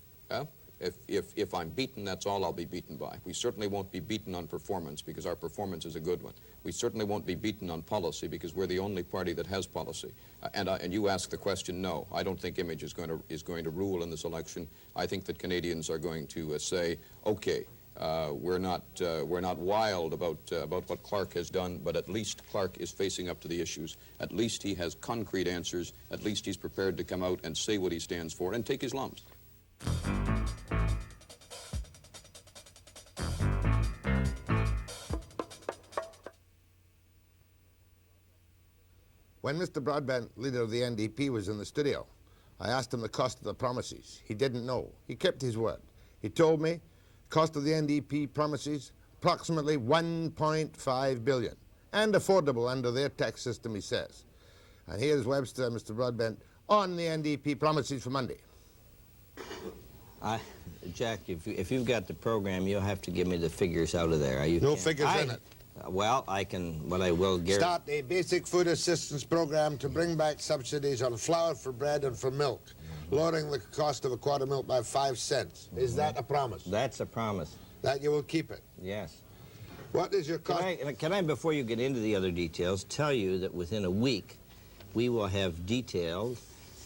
If I'm beaten, that's all I'll be beaten by. We certainly won't be beaten on performance, because our performance is a good one. We certainly won't be beaten on policy, because we're the only party that has policy. And you ask the question, no, I don't think image is going to rule in this election. I think that Canadians are going to say, okay, we're not wild about what Clark has done, but at least Clark is facing up to the issues. At least he has concrete answers. At least he's prepared to come out and say what he stands for and take his lumps. When Mr. Broadbent, leader of the NDP, was in the studio, I asked him the cost of the promises. He didn't know. He kept his word. He told me cost of the NDP promises, approximately $1.5 billion, and affordable under their tax system, he says. And here's Webster, Mr. Broadbent, on the NDP promises for Monday. Jack, if you've got the program, you'll have to give me the figures out of there. No figures in it. Well, I will guarantee. Start a basic food assistance program to bring back subsidies on flour for bread and for milk, lowering the cost of a quart of milk by 5 cents. Is that a promise? That's a promise. That you will keep it? Yes. What is your cost? Can I, before you get into the other details, tell you that within a week, we will have detailed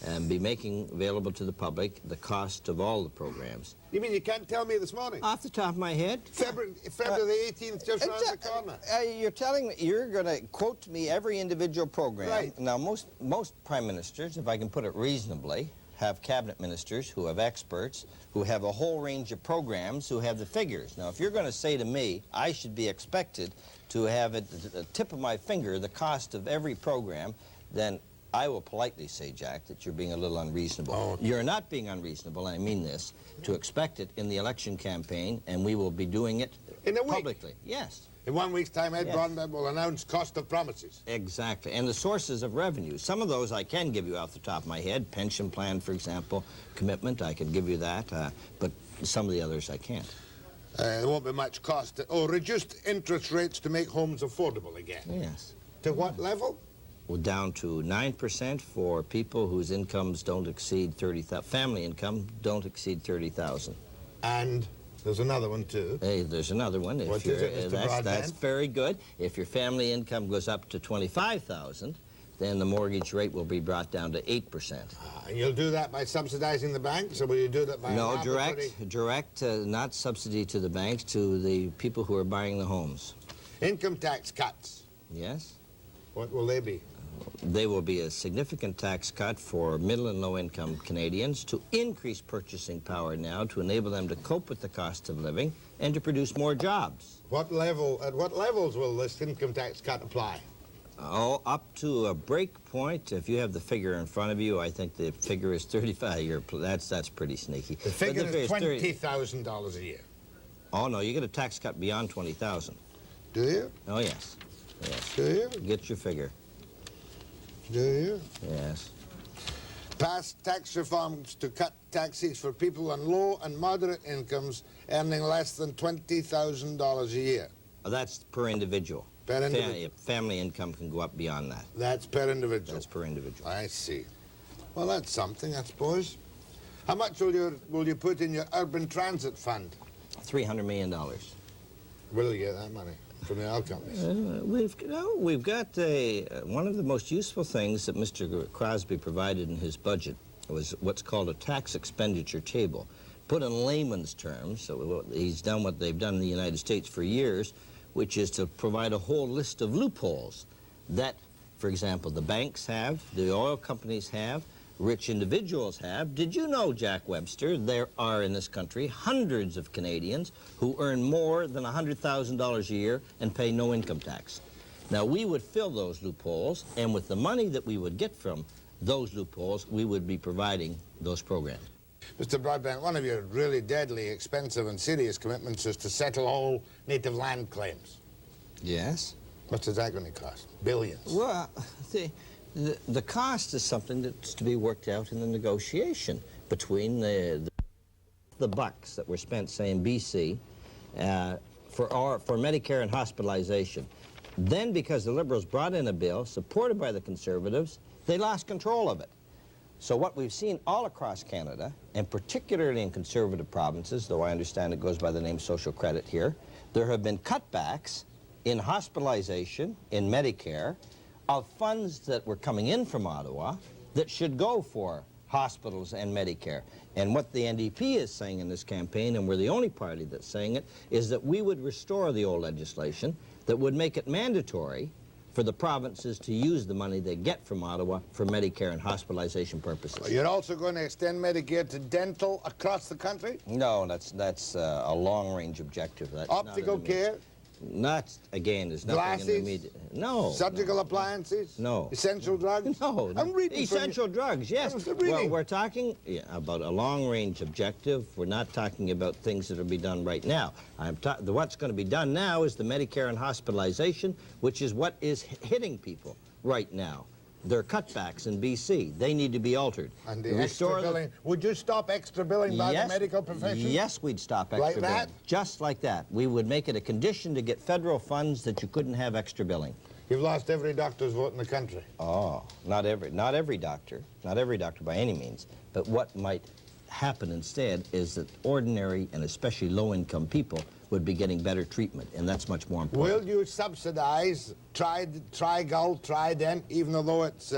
and be making available to the public the cost of all the programs. You mean you can't tell me this morning? Off the top of my head. February the 18th, just around the corner. You're telling me, you're going to quote me every individual program. Right. Now, most prime ministers, if I can put it reasonably, have cabinet ministers who have experts, who have a whole range of programs, who have the figures. Now, if you're going to say to me, I should be expected to have at the tip of my finger the cost of every program, then I will politely say, Jack, that you're being a little unreasonable. Oh. You're not being unreasonable, and I mean this, to expect it in the election campaign, and we will be doing it in a week. Publicly. Yes. In 1 week's time, Ed Yes. Broadbent will announce cost of promises. Exactly. And the sources of revenue. Some of those I can give you off the top of my head. Pension plan, for example, commitment, I could give you that, but some of the others I can't. There won't be much cost. Oh, reduced interest rates to make homes affordable again. Yes. To what level? Well, down to 9% for people whose incomes don't exceed 30,000. Family income don't exceed 30,000. And there's another one, too. Hey, there's another one. If What you're- is it, Mr. Broadbent? That's very good. If your family income goes up to 25,000, then the mortgage rate will be brought down to 8%. And you'll do that by subsidizing the banks, or will you do that by... No, an arbitrary- direct, not subsidy to the banks, to the people who are buying the homes. Income tax cuts. Yes? What will they be? They will be a significant tax cut for middle and low-income Canadians to increase purchasing power now, to enable them to cope with the cost of living and to produce more jobs. At what levels will this income tax cut apply? Oh, up to a break point. If you have the figure in front of you, I think the figure is 35. That's pretty sneaky. The figure is $20,000 a year. Oh, no, you get a tax cut beyond 20,000. Do you? Oh, yes. Yes. Do you? Get your figure. Do you? Yes. Pass tax reforms to cut taxes for people on low and moderate incomes earning less than $20,000 a year. Oh, that's per individual. Per individual. Family income can go up beyond that. That's per individual. That's per individual. I see. Well, that's something, I suppose. How much will you put in your urban transit fund? $300 million. Where do you get that money? From the oil companies? We've got one of the most useful things that Mr. Crosby provided in his budget was what's called a tax expenditure table. Put in layman's terms, so he's done what they've done in the United States for years, which is to provide a whole list of loopholes that, for example, the banks have, the oil companies have, rich individuals have. Did you know, Jack Webster, there are in this country hundreds of Canadians who earn more than $100,000 a year and pay no income tax? Now, we would fill those loopholes, and with the money that we would get from those loopholes, we would be providing those programs. Mr. Broadbent, one of your really deadly, expensive and serious commitments is to settle all native land claims. Yes? What's that going to cost? Billions. Well, the cost is something that's to be worked out in the negotiation between the bucks that were spent, say, in BC for Medicare and hospitalization. Then, because the Liberals brought in a bill supported by the Conservatives, they lost control of it. So what we've seen all across Canada, and particularly in Conservative provinces, though I understand it goes by the name social credit here, there have been cutbacks in hospitalization, in Medicare, of funds that were coming in from Ottawa that should go for hospitals and Medicare. And what the NDP is saying in this campaign, and we're the only party that's saying it, is that we would restore the old legislation that would make it mandatory for the provinces to use the money they get from Ottawa for Medicare and hospitalization purposes. You're also going to extend Medicare to dental across the country? No, that's a long-range objective. That's optical care? Not, again, there's nothing glasses? in the immediate... No. Surgical appliances? No. Essential drugs? No. I'm reading essential drugs, yes. Well, we're talking about a long-range objective. We're not talking about things that will be done right now. What's going to be done now is the Medicare and hospitalization, which is what is hitting people right now. There are cutbacks in BC. They need to be altered. And the extra billing. Would you stop extra billing by the medical profession? Yes, we'd stop extra billing. Like that? Just like that. We would make it a condition to get federal funds that you couldn't have extra billing. You've lost every doctor's vote in the country. Oh, not every doctor. Not every doctor by any means. But what might happen instead is that ordinary and especially low-income people would be getting better treatment, and that's much more important. Will you subsidize Trident, even though it's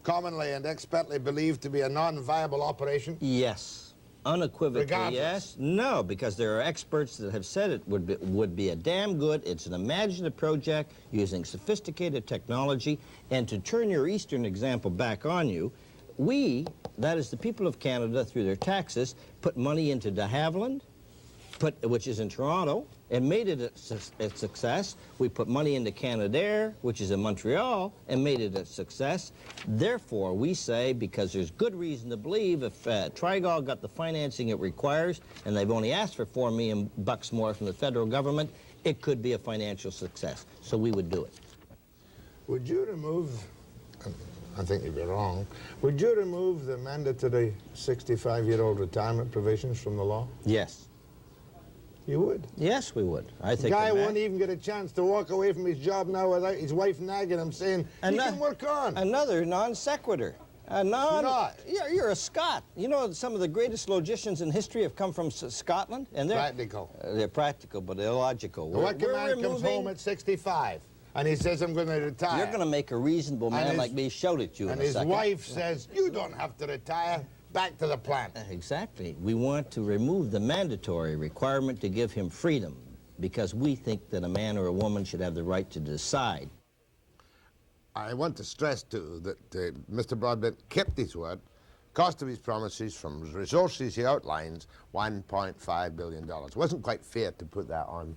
commonly and expertly believed to be a non-viable operation? Yes. Unequivocally, regardless? Yes. No, because there are experts that have said it would be a damn good, it's an imaginative project using sophisticated technology, and to turn your Eastern example back on you, we, that is the people of Canada, through their taxes, put money into de Havilland, which is in Toronto, and made it a success. We put money into Canadair, which is in Montreal, and made it a success. Therefore, we say, because there's good reason to believe if Trigall got the financing it requires, and they've only asked for $4 million more from the federal government, it could be a financial success. So we would do it. Would you remove, I think you'd be wrong, would you remove the mandatory 65-year-old retirement provisions from the law? Yes. You would? Yes, we would. I think the guy won't even get a chance to walk away from his job now without his wife nagging him saying, you can work on. Another non sequitur. You're a Scot. You know, some of the greatest logicians in history have come from Scotland. And they're practical. They're practical, but illogical. What man comes home at 65 and he says, I'm going to retire? You're going to make a reasonable man like me shout at you in a second. And his wife says, you don't have to retire. Back to the plant. Exactly. We want to remove the mandatory requirement to give him freedom because we think that a man or a woman should have the right to decide. I want to stress, too, that Mr. Broadbent kept his word. Cost of his promises from resources he outlines, $1.5 billion. It wasn't quite fair to put that on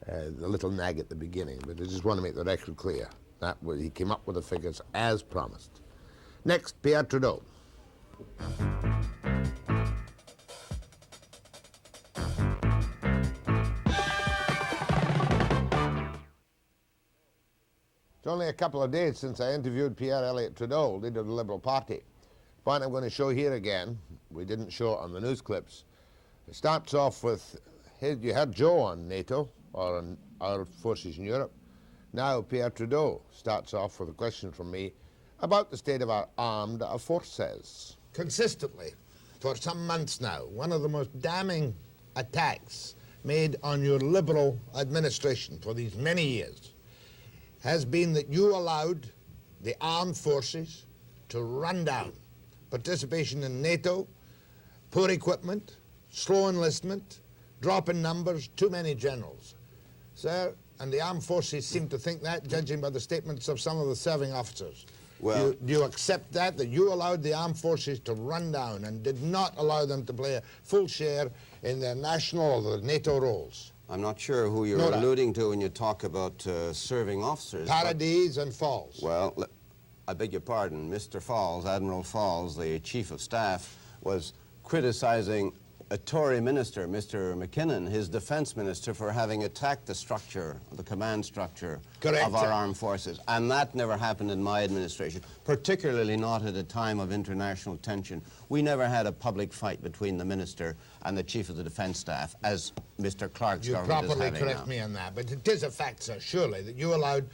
the little nag at the beginning, but I just want to make the record clear. He came up with the figures as promised. Next, Pierre Trudeau. It's only a couple of days since I interviewed Pierre Elliott Trudeau, leader of the Liberal Party. The point I'm going to show here again, we didn't show it on the news clips. It starts off with, you heard Joe on NATO, or on our forces in Europe. Now Pierre Trudeau starts off with a question from me about the state of our armed forces. Consistently, for some months now, one of the most damning attacks made on your Liberal administration for these many years has been that you allowed the armed forces to run down. Participation in NATO, poor equipment, slow enlistment, drop in numbers, too many generals. Sir, and the armed forces seem to think that, judging by the statements of some of the serving officers. Well, do you accept that you allowed the armed forces to run down and did not allow them to play a full share in their national or the NATO roles? I'm not sure who you're alluding to when you talk about serving officers. Paradis and Falls. Well, I beg your pardon. Mr. Falls, Admiral Falls, the Chief of Staff, was criticizing a Tory minister, Mr. McKinnon, his defense minister, for having attacked the structure, the command structure of our armed forces. And that never happened in my administration, particularly not at a time of international tension. We never had a public fight between the minister and the chief of the defense staff, as Mr. Clark's government is having now. You properly correct me on that, but it is a fact, sir, surely, that you allowed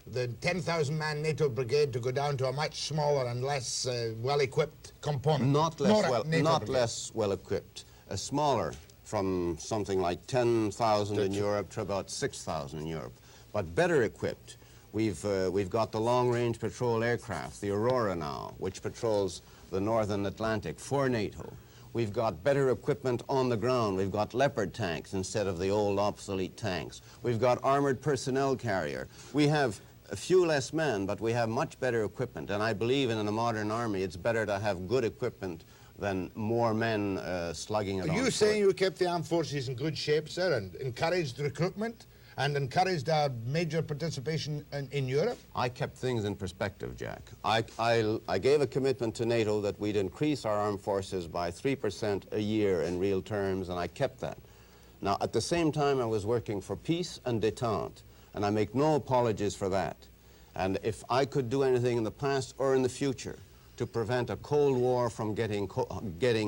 the 10,000-man NATO brigade to go down to a much smaller and less well-equipped component. Not less well-equipped. A smaller, from something like 10,000 in Europe to about 6,000 in Europe, but better equipped. We've got the long-range patrol aircraft, the Aurora now, which patrols the northern Atlantic for NATO. We've got better equipment on the ground. We've got Leopard tanks instead of the old obsolete tanks. We've got armored personnel carrier. We have a few less men, but we have much better equipment, and I believe in a modern army it's better to have good equipment than more men slugging it. Are you saying you kept the armed forces in good shape, sir, and encouraged recruitment and encouraged our major participation in Europe? I kept things in perspective, Jack. I gave a commitment to NATO that we'd increase our armed forces by 3% a year in real terms, and I kept that. Now, at the same time, I was working for peace and détente, and I make no apologies for that. And if I could do anything in the past or in the future to prevent a Cold War from getting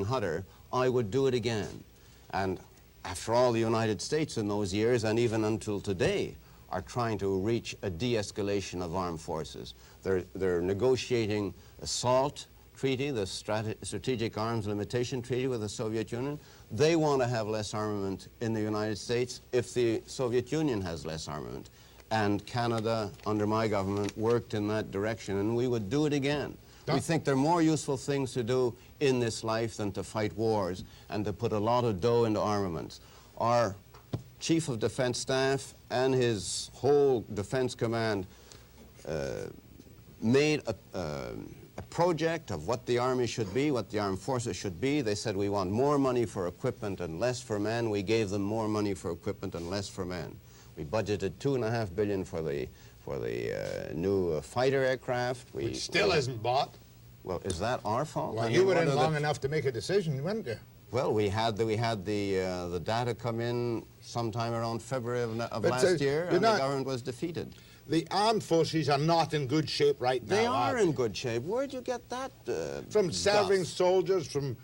hotter, I would do it again. And after all, the United States in those years, and even until today, are trying to reach a de-escalation of armed forces. They're negotiating a SALT treaty, the Strategic Arms Limitation Treaty with the Soviet Union. They want to have less armament in the United States if the Soviet Union has less armament. And Canada, under my government, worked in that direction, and we would do it again. We think there are more useful things to do in this life than to fight wars and to put a lot of dough into armaments. Our Chief of Defense Staff and his whole Defense Command made a project of what the Army should be, what the armed forces should be. They said, we want more money for equipment and less for men. We gave them more money for equipment and less for men. We budgeted $2.5 billion for the new fighter aircraft. Which still isn't bought. Well, is that our fault? Well, you were in long enough to make a decision, weren't you? Well, we had the data come in sometime around February of last year, and the government was defeated. The armed forces are not in good shape right now. They are in good shape. Where'd you get that? From serving soldiers, from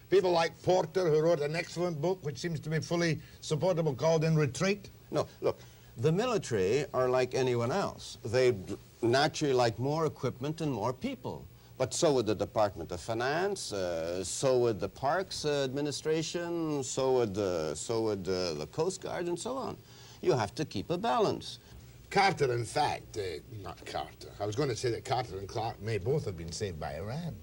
people like Porter, who wrote an excellent book, which seems to be fully supportable, called In Retreat. No, look. The military are like anyone else. They naturally like more equipment and more people. But so would the Department of Finance, so would the Parks Administration, so would the Coast Guard, and so on. You have to keep a balance. Carter, in fact, not Carter. I was going to say that Carter and Clark may both have been saved by Iran.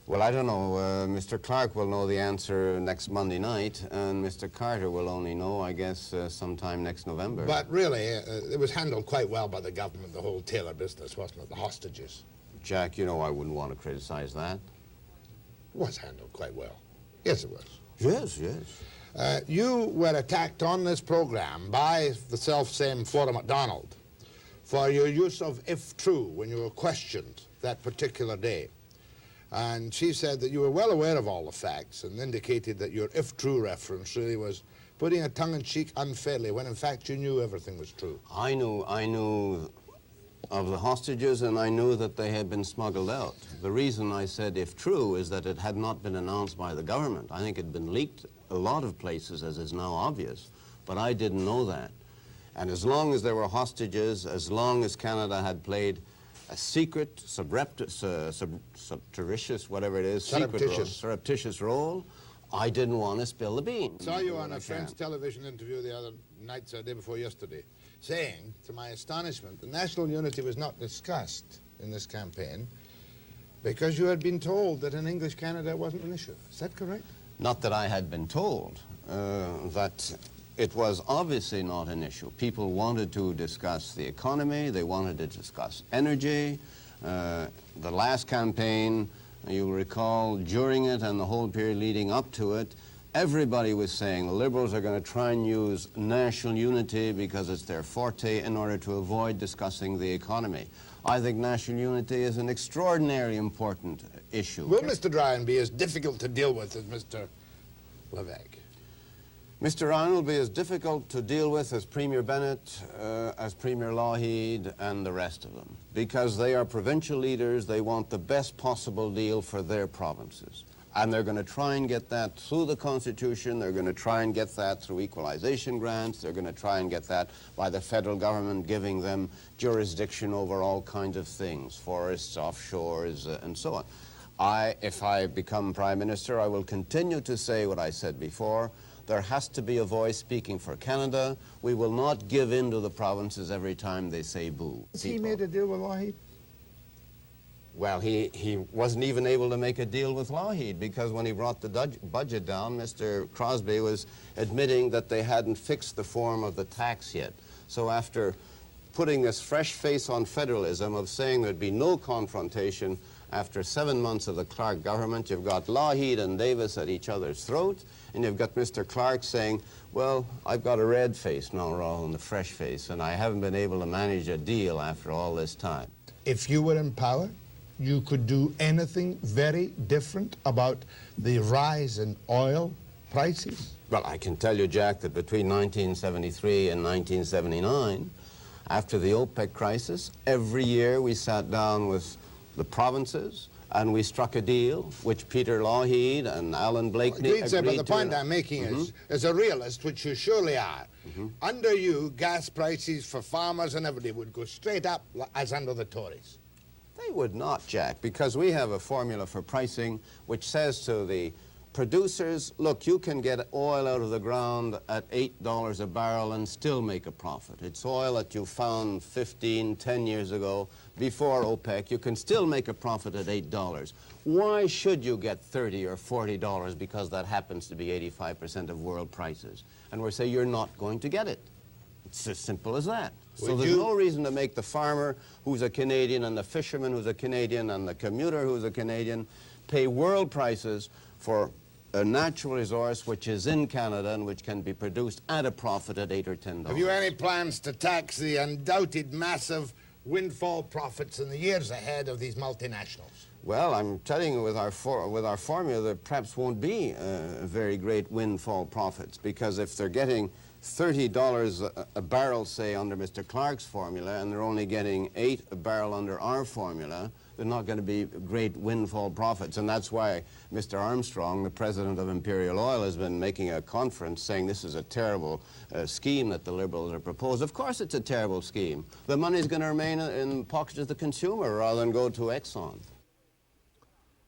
Well, I don't know. Mr. Clark will know the answer next Monday night, and Mr. Carter will only know, I guess, sometime next November. But really, it was handled quite well by the government, the whole Taylor business, wasn't it? The hostages. Jack, you know I wouldn't want to criticize that. It was handled quite well. Yes, it was. Yes, yes. You were attacked on this program by the self-same Flora MacDonald for your use of if true when you were questioned that particular day. And she said that you were well aware of all the facts and indicated that your if true reference really was putting a tongue-in-cheek unfairly when in fact you knew everything was true. I knew of the hostages, and I knew that they had been smuggled out. The reason I said if true is that it had not been announced by the government. I think it had been leaked a lot of places, as is now obvious, but I didn't know that. And as long as there were hostages, as long as Canada had played a secret, surreptitious, whatever it is, surreptitious role. I didn't want to spill the beans. I saw you on a French television interview the other night, so the day before yesterday, saying, to my astonishment, that national unity was not discussed in this campaign because you had been told that in English Canada it wasn't an issue. Is that correct? Not that I had been told. That it was obviously not an issue. People wanted to discuss the economy, they wanted to discuss energy. The last campaign, you'll recall, during it and the whole period leading up to it, everybody was saying the Liberals are going to try and use national unity because it's their forte in order to avoid discussing the economy. I think national unity is an extraordinarily important issue. Will Mr. Ryan be as difficult to deal with as Mr. Levesque? Mr. Ryan will be as difficult to deal with as Premier Bennett, as Premier Lougheed, and the rest of them, because they are provincial leaders. They want the best possible deal for their provinces. And they're going to try and get that through the Constitution. They're going to try and get that through equalization grants. They're going to try and get that by the federal government giving them jurisdiction over all kinds of things, forests, offshores, and so on. If I become Prime Minister, I will continue to say what I said before. There has to be a voice speaking for Canada. We will not give in to the provinces every time they say boo. Has he made a deal with Lougheed? Well, he wasn't even able to make a deal with Lougheed because when he brought the budget down, Mr. Crosby was admitting that they hadn't fixed the form of the tax yet. So after putting this fresh face on federalism of saying there'd be no confrontation, after 7 months of the Clark government, you've got Lougheed and Davis at each other's throat, and you've got Mr. Clark saying, well, I've got a red face now rather than the fresh face, and I haven't been able to manage a deal after all this time. If you were in power, you could do anything very different about the rise in oil prices? Well, I can tell you, Jack, that between 1973 and 1979, after the OPEC crisis, every year we sat down with the provinces and we struck a deal which Peter Lougheed and Alan Blakeney agreed to. But the point I'm making is, as a realist, which you surely are, under you, gas prices for farmers and everybody would go straight up as under the Tories. They would not, Jack, because we have a formula for pricing which says to the producers, look, you can get oil out of the ground at $8 a barrel and still make a profit. It's oil that you found 15, 10 years ago before OPEC. You can still make a profit at $8. Why should you get $30 or $40 because that happens to be 85% of world prices? And we say you're not going to get it. It's as simple as that. So there's no reason to make the farmer who's a Canadian and the fisherman who's a Canadian and the commuter who's a Canadian pay world prices for a natural resource which is in Canada and which can be produced at a profit at $8 or $10. Have you any plans to tax the undoubted massive windfall profits in the years ahead of these multinationals? Well, I'm telling you, with our formula, there perhaps won't be very great windfall profits, because if they're getting $30 a barrel, say, under Mr. Clark's formula, and they're only getting $8 a barrel under our formula, they're not going to be great windfall profits. And that's why Mr. Armstrong, the president of Imperial Oil, has been making a conference saying this is a terrible scheme that the Liberals have proposed. Of course it's a terrible scheme. The money's going to remain in the pockets of the consumer rather than go to Exxon.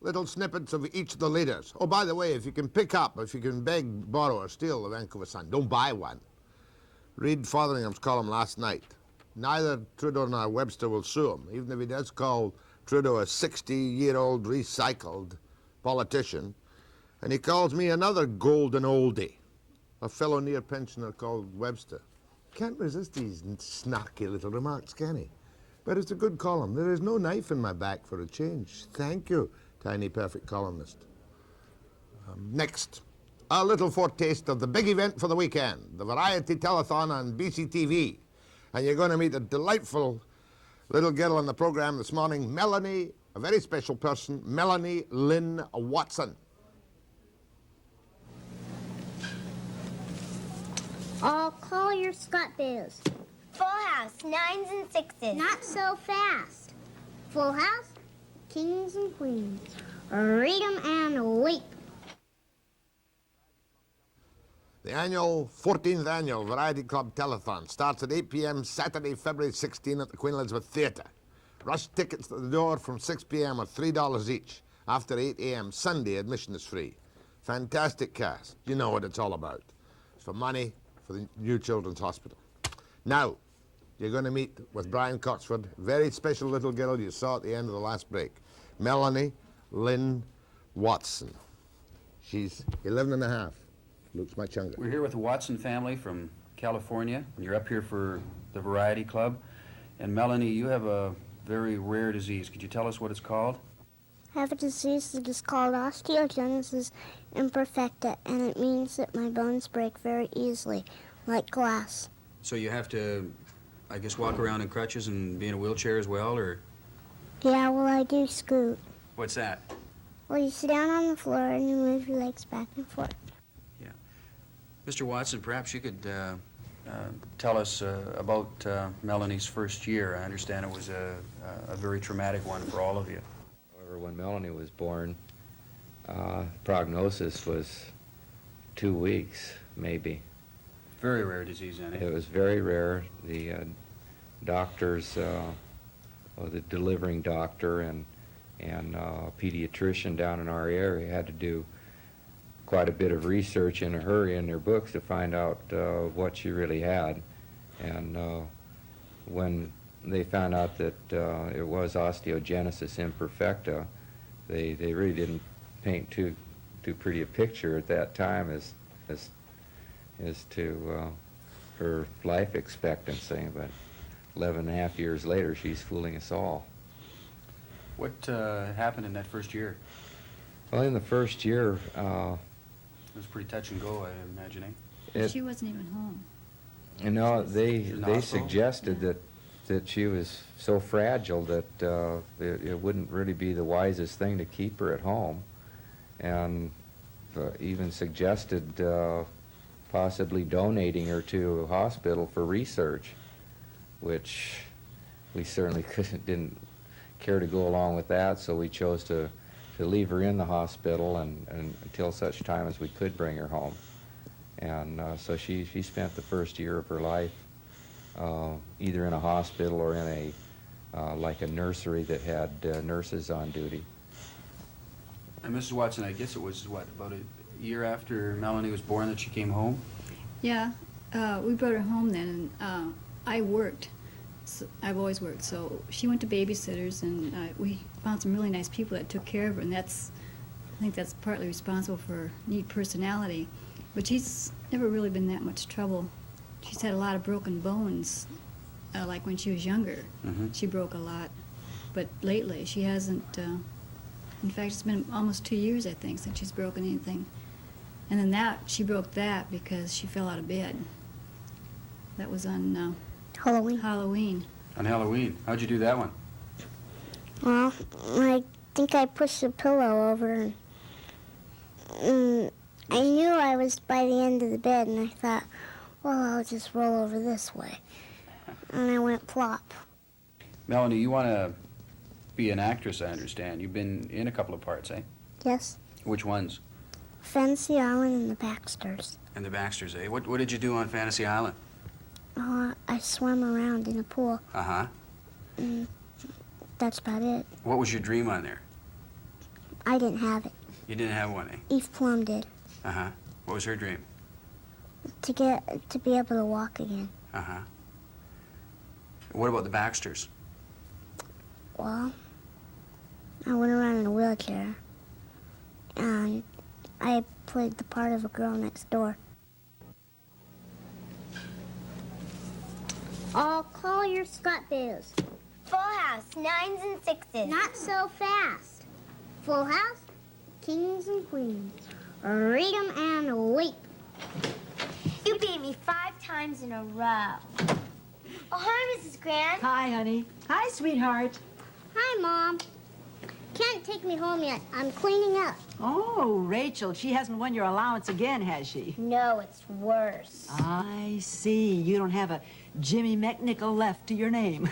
Little snippets of each of the leaders. Oh, by the way, if you can beg, borrow, or steal the Vancouver Sun, don't buy one. Read Fotheringham's column last night. Neither Trudeau nor Webster will sue him, even if he does call Trudeau a 60-year-old recycled politician. And he calls me another golden oldie, a fellow near pensioner called Webster. Can't resist these snarky little remarks, can he? But it's a good column. There is no knife in my back for a change. Thank you, tiny perfect columnist. Next, a little foretaste of the big event for the weekend, the Variety Telethon on BC TV. And you're going to meet a delightful little girl on the program this morning, Melanie, a very special person, Melanie Lynn Watson. I'll call your Scott Bills. Full house, 9s and 6s. Not so fast. Full house, kings and queens. Read 'em and weep. The 14th annual Variety Club Telethon starts at 8 p.m. Saturday, February 16 at the Queen Elizabeth Theatre. Rush tickets to the door from 6 p.m. are $3 each. After 8 a.m. Sunday, admission is free. Fantastic cast. You know what it's all about. It's for money for the New Children's Hospital. Now, you're going to meet with Brian Coxford, very special little girl you saw at the end of the last break, Melanie Lynn Watson. She's 11 and a half. Looks much younger. We're here with the Watson family from California. You're up here for the Variety Club. And Melanie, you have a very rare disease. Could you tell us what it's called? I have a disease that is called osteogenesis imperfecta, and it means that my bones break very easily, like glass. So you have to, I guess, walk around in crutches and be in a wheelchair as well, or? Yeah, well, I do scoot. What's that? Well, you sit down on the floor and you move your legs back and forth. Yeah. Mr. Watson, perhaps you could tell us about Melanie's first year. I understand it was a very traumatic one for all of you. However, when Melanie was born, prognosis was 2 weeks, maybe. Very rare disease, isn't it? It was very rare. The doctors, or the delivering doctor and pediatrician down in our area had to do quite a bit of research in a hurry in their books to find out what she really had. And when they found out that it was osteogenesis imperfecta, they really didn't paint too pretty a picture at that time as to her life expectancy. But 11 and a half years later, she's fooling us all. What happened in that first year? Well, in the first year, it was pretty touch and go, I imagine. She wasn't even home. You know, they suggested that she was so fragile that it wouldn't really be the wisest thing to keep her at home, and even suggested possibly donating her to a hospital for research, which we certainly didn't care to go along with that, so we chose to leave her in the hospital and until such time as we could bring her home. And so she spent the first year of her life either in a hospital or in like a nursery that had nurses on duty. And Mrs. Watson, I guess it was, what, about a year after Melanie was born that she came home? Yeah, we brought her home then, and I worked. So I've always worked, so she went to babysitters, and we found some really nice people that took care of her, and I think that's partly responsible for her neat personality. But she's never really been that much trouble. She's had a lot of broken bones, like when she was younger. Mm-hmm. She broke a lot, but lately she hasn't. In fact, it's been almost 2 years, I think, since she's broken anything. And then she broke that because she fell out of bed. That was on Halloween. On Halloween. How'd you do that one? Well, I think I pushed the pillow over, and I knew I was by the end of the bed, and I thought, well, I'll just roll over this way. And I went plop. Melanie, you want to be an actress, I understand. You've been in a couple of parts, eh? Yes. Which ones? Fantasy Island and the Baxters. And the Baxters, eh? What did you do on Fantasy Island? Oh, I swam around in a pool. Uh-huh. That's about it. What was your dream on there? I didn't have it. You didn't have one, eh? Eve Plum did. Uh-huh. What was her dream? To be able to walk again. Uh-huh. What about the Baxters? Well, I went around in a wheelchair, and I played the part of a girl next door. I'll call your Scott Bears. Full house, 9s and 6s. Not so fast. Full house, kings and queens. Read 'em and weep. You beat me 5 times in a row. Oh, hi, Mrs. Grant. Hi, honey. Hi, sweetheart. Hi, Mom. Can't take me home yet. I'm cleaning up. Oh, Rachel, she hasn't won your allowance again, has she? No, it's worse. I see. You don't have a Jimmy McNichol left to your name.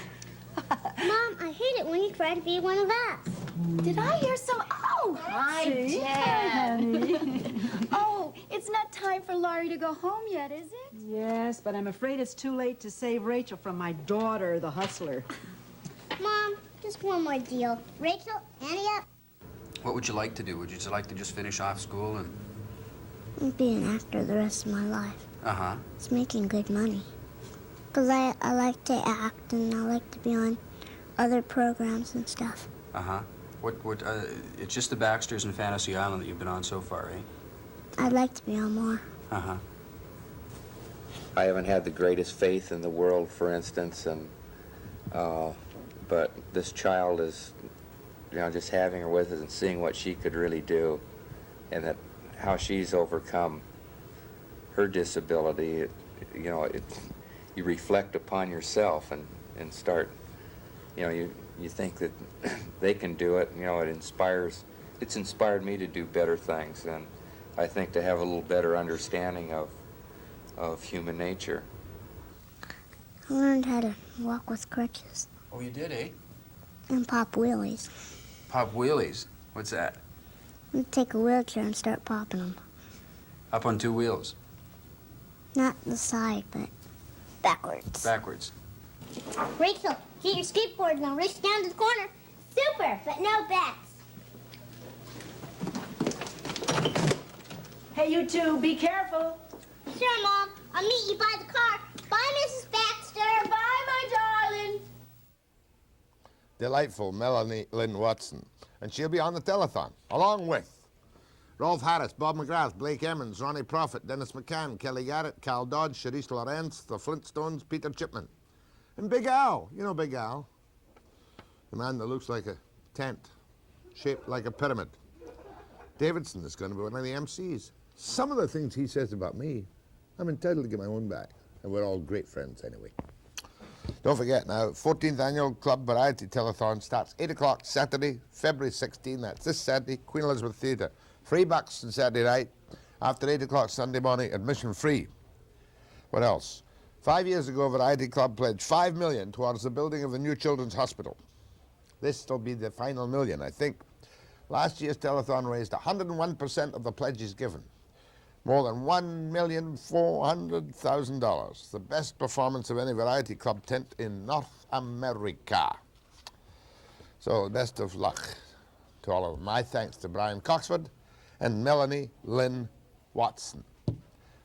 Mom, I hate it when you try to be one of us. Did I hear some? Oh, Hi, See? Dad. Hi, honey. Oh, it's not time for Laurie to go home yet, is it? Yes, but I'm afraid it's too late to save Rachel from my daughter, the hustler. Mom, does Just one more deal. Rachel, Annie up. What would you like to do? Would you just like to just finish off school and... Be an actor the rest of my life. Uh-huh. It's making good money. Because I like to act and I like to be on other programs and stuff. Uh-huh. It's just the Baxters and Fantasy Island that you've been on so far, eh? I'd like to be on more. Uh-huh. I haven't had the greatest faith in the world, for instance, and but this child is, just having her with us and seeing what she could really do, and that how she's overcome her disability. You reflect upon yourself and start. You think that they can do it. It's inspired me to do better things, and I think to have a little better understanding of human nature. I learned how to walk with crutches. Oh, you did, eh? And pop wheelies. Pop wheelies? What's that? You take a wheelchair and start popping them. Up on two wheels? Not the side, but backwards. Backwards. Rachel, get your skateboard and I'll race down to the corner. Super, but no bets. Hey, you two, be careful. Sure, Mom. I'll meet you by the car. Bye, Mrs. Baxter. Bye, my darling. Delightful Melanie Lynn Watson. And she'll be on the telethon, along with Rolf Harris, Bob McGrath, Blake Emmons, Ronnie Prophet, Dennis McCann, Kelly Garrett, Cal Dodge, Charisse Lawrence, the Flintstones, Peter Chipman. And Big Al. You know Big Al. The man that looks like a tent, shaped like a pyramid. Davidson is going to be one of the MCs. Some of the things he says about me, I'm entitled to get my own back. And we're all great friends anyway. Don't forget now, 14th Annual Club Variety Telethon starts 8 o'clock Saturday, February 16. That's this Saturday, Queen Elizabeth Theatre. $3 on Saturday night. After 8 o'clock Sunday morning, admission free. What else? 5 years ago, Variety Club pledged $5 million towards the building of the new Children's Hospital. This will be the final million, I think. Last year's telethon raised 101% of the pledges given. More than $1,400,000. The best performance of any Variety Club tent in North America. So, best of luck to all of them. My thanks to Brian Coxford and Melanie Lynn Watson.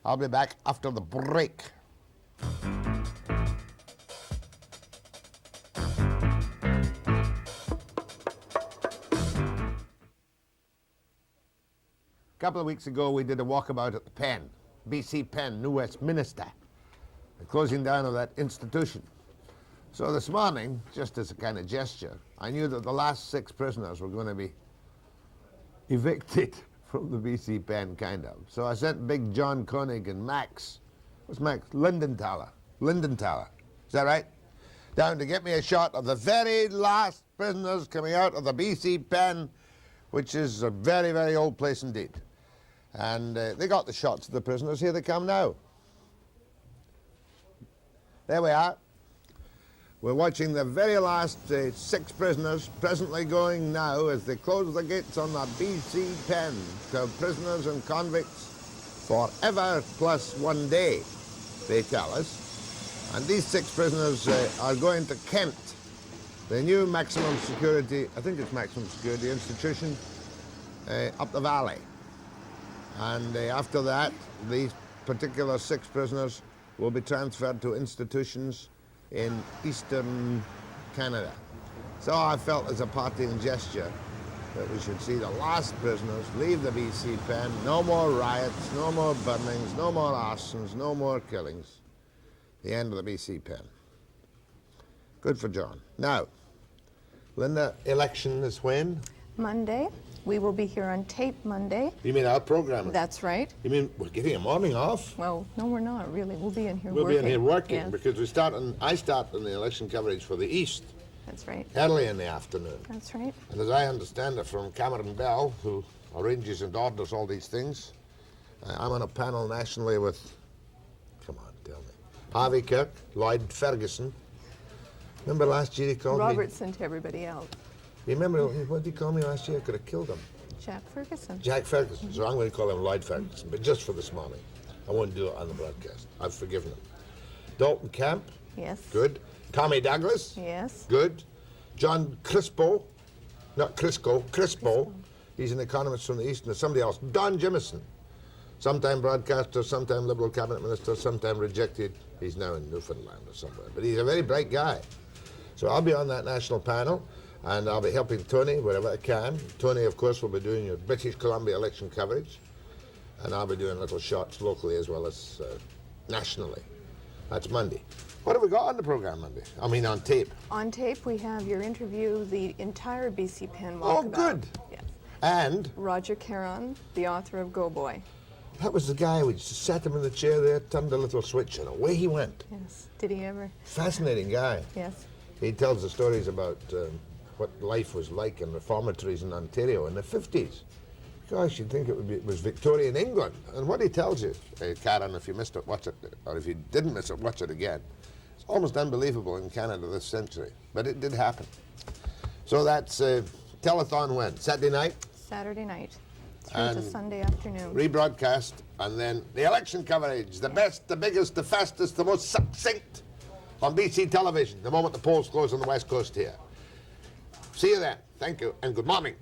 I'll be back after the break. A couple of weeks ago, we did a walkabout at the Penn, BC Penn, New Westminster, the closing down of that institution. So this morning, just as a kind of gesture, I knew that the last 6 prisoners were going to be evicted from the BC Penn, kind of. So I sent Big John Koenig and Max, what's Max? Lindenthaler. Is that right? Down to get me a shot of the very last prisoners coming out of the BC Penn, which is a very, very old place indeed. And they got the shots of the prisoners. Here they come now. There we are. We're watching the very last 6 prisoners presently going now as they close the gates on the BC Penn to prisoners and convicts forever plus 1 day, they tell us. And these 6 prisoners are going to Kent, the new maximum security, I think it's maximum security institution, up the valley. And after that, these particular 6 prisoners will be transferred to institutions in eastern Canada. So I felt as a parting gesture that we should see the last prisoners leave the BC Penn. No more riots, no more burnings, no more arsons, no more killings. The end of the BC Penn. Good for John. Now, Linda, election is when? Monday. We will be here on tape Monday. You mean our program? That's right. You mean we're giving a morning off? Well, no, we're not really. We'll be in here working. We'll be in here working yes. because I start in the election coverage for the East. That's right. Early in the afternoon. That's right. And as I understand it from Cameron Bell, who arranges and orders all these things, I'm on a panel nationally with, come on, tell me, Harvey Kirk, Lloyd Ferguson. Remember last year he called Robert sent everybody out. You remember, what did he call me last year? I could have killed him. Jack Ferguson. Jack Ferguson. So I'm going to call him Lloyd Ferguson, but just for this morning. I won't do it on the broadcast. I've forgiven him. Dalton Camp. Yes. Good. Tommy Douglas. Yes. Good. John Crispo, not Crisco, Crispo. He's an economist from the East, and there's somebody else. Don Jimison, sometime broadcaster, sometime Liberal cabinet minister, sometime rejected. He's now in Newfoundland or somewhere, but he's a very bright guy. So I'll be on that national panel, and I'll be helping Tony wherever I can. Tony, of course, will be doing your British Columbia election coverage, and I'll be doing little shots locally as well as nationally. That's Monday. What have we got on the program Monday? I mean, on tape. On tape, we have your interview, the entire BC Pen walkabout. Oh, good. Yes. And Roger Caron, the author of Go Boy. that was the guy. We just sat him in the chair there, turned a little switch, and away he went. Yes. Did he ever? Fascinating guy. Yes. He tells the stories about what life was like in reformatories in Ontario in the 50s. Gosh, you'd think it was Victorian England. And what he tells you, Karen, if you missed it, watch it, or if you didn't miss it, watch it again. It's almost unbelievable in Canada this century, but it did happen. So that's Telethon when? Saturday night? Saturday night through to And Sunday afternoon. Rebroadcast, and then the election coverage, the best, the biggest, the fastest, the most succinct on BC television, the moment the polls close on the West Coast here. See you then. Thank you, and good morning.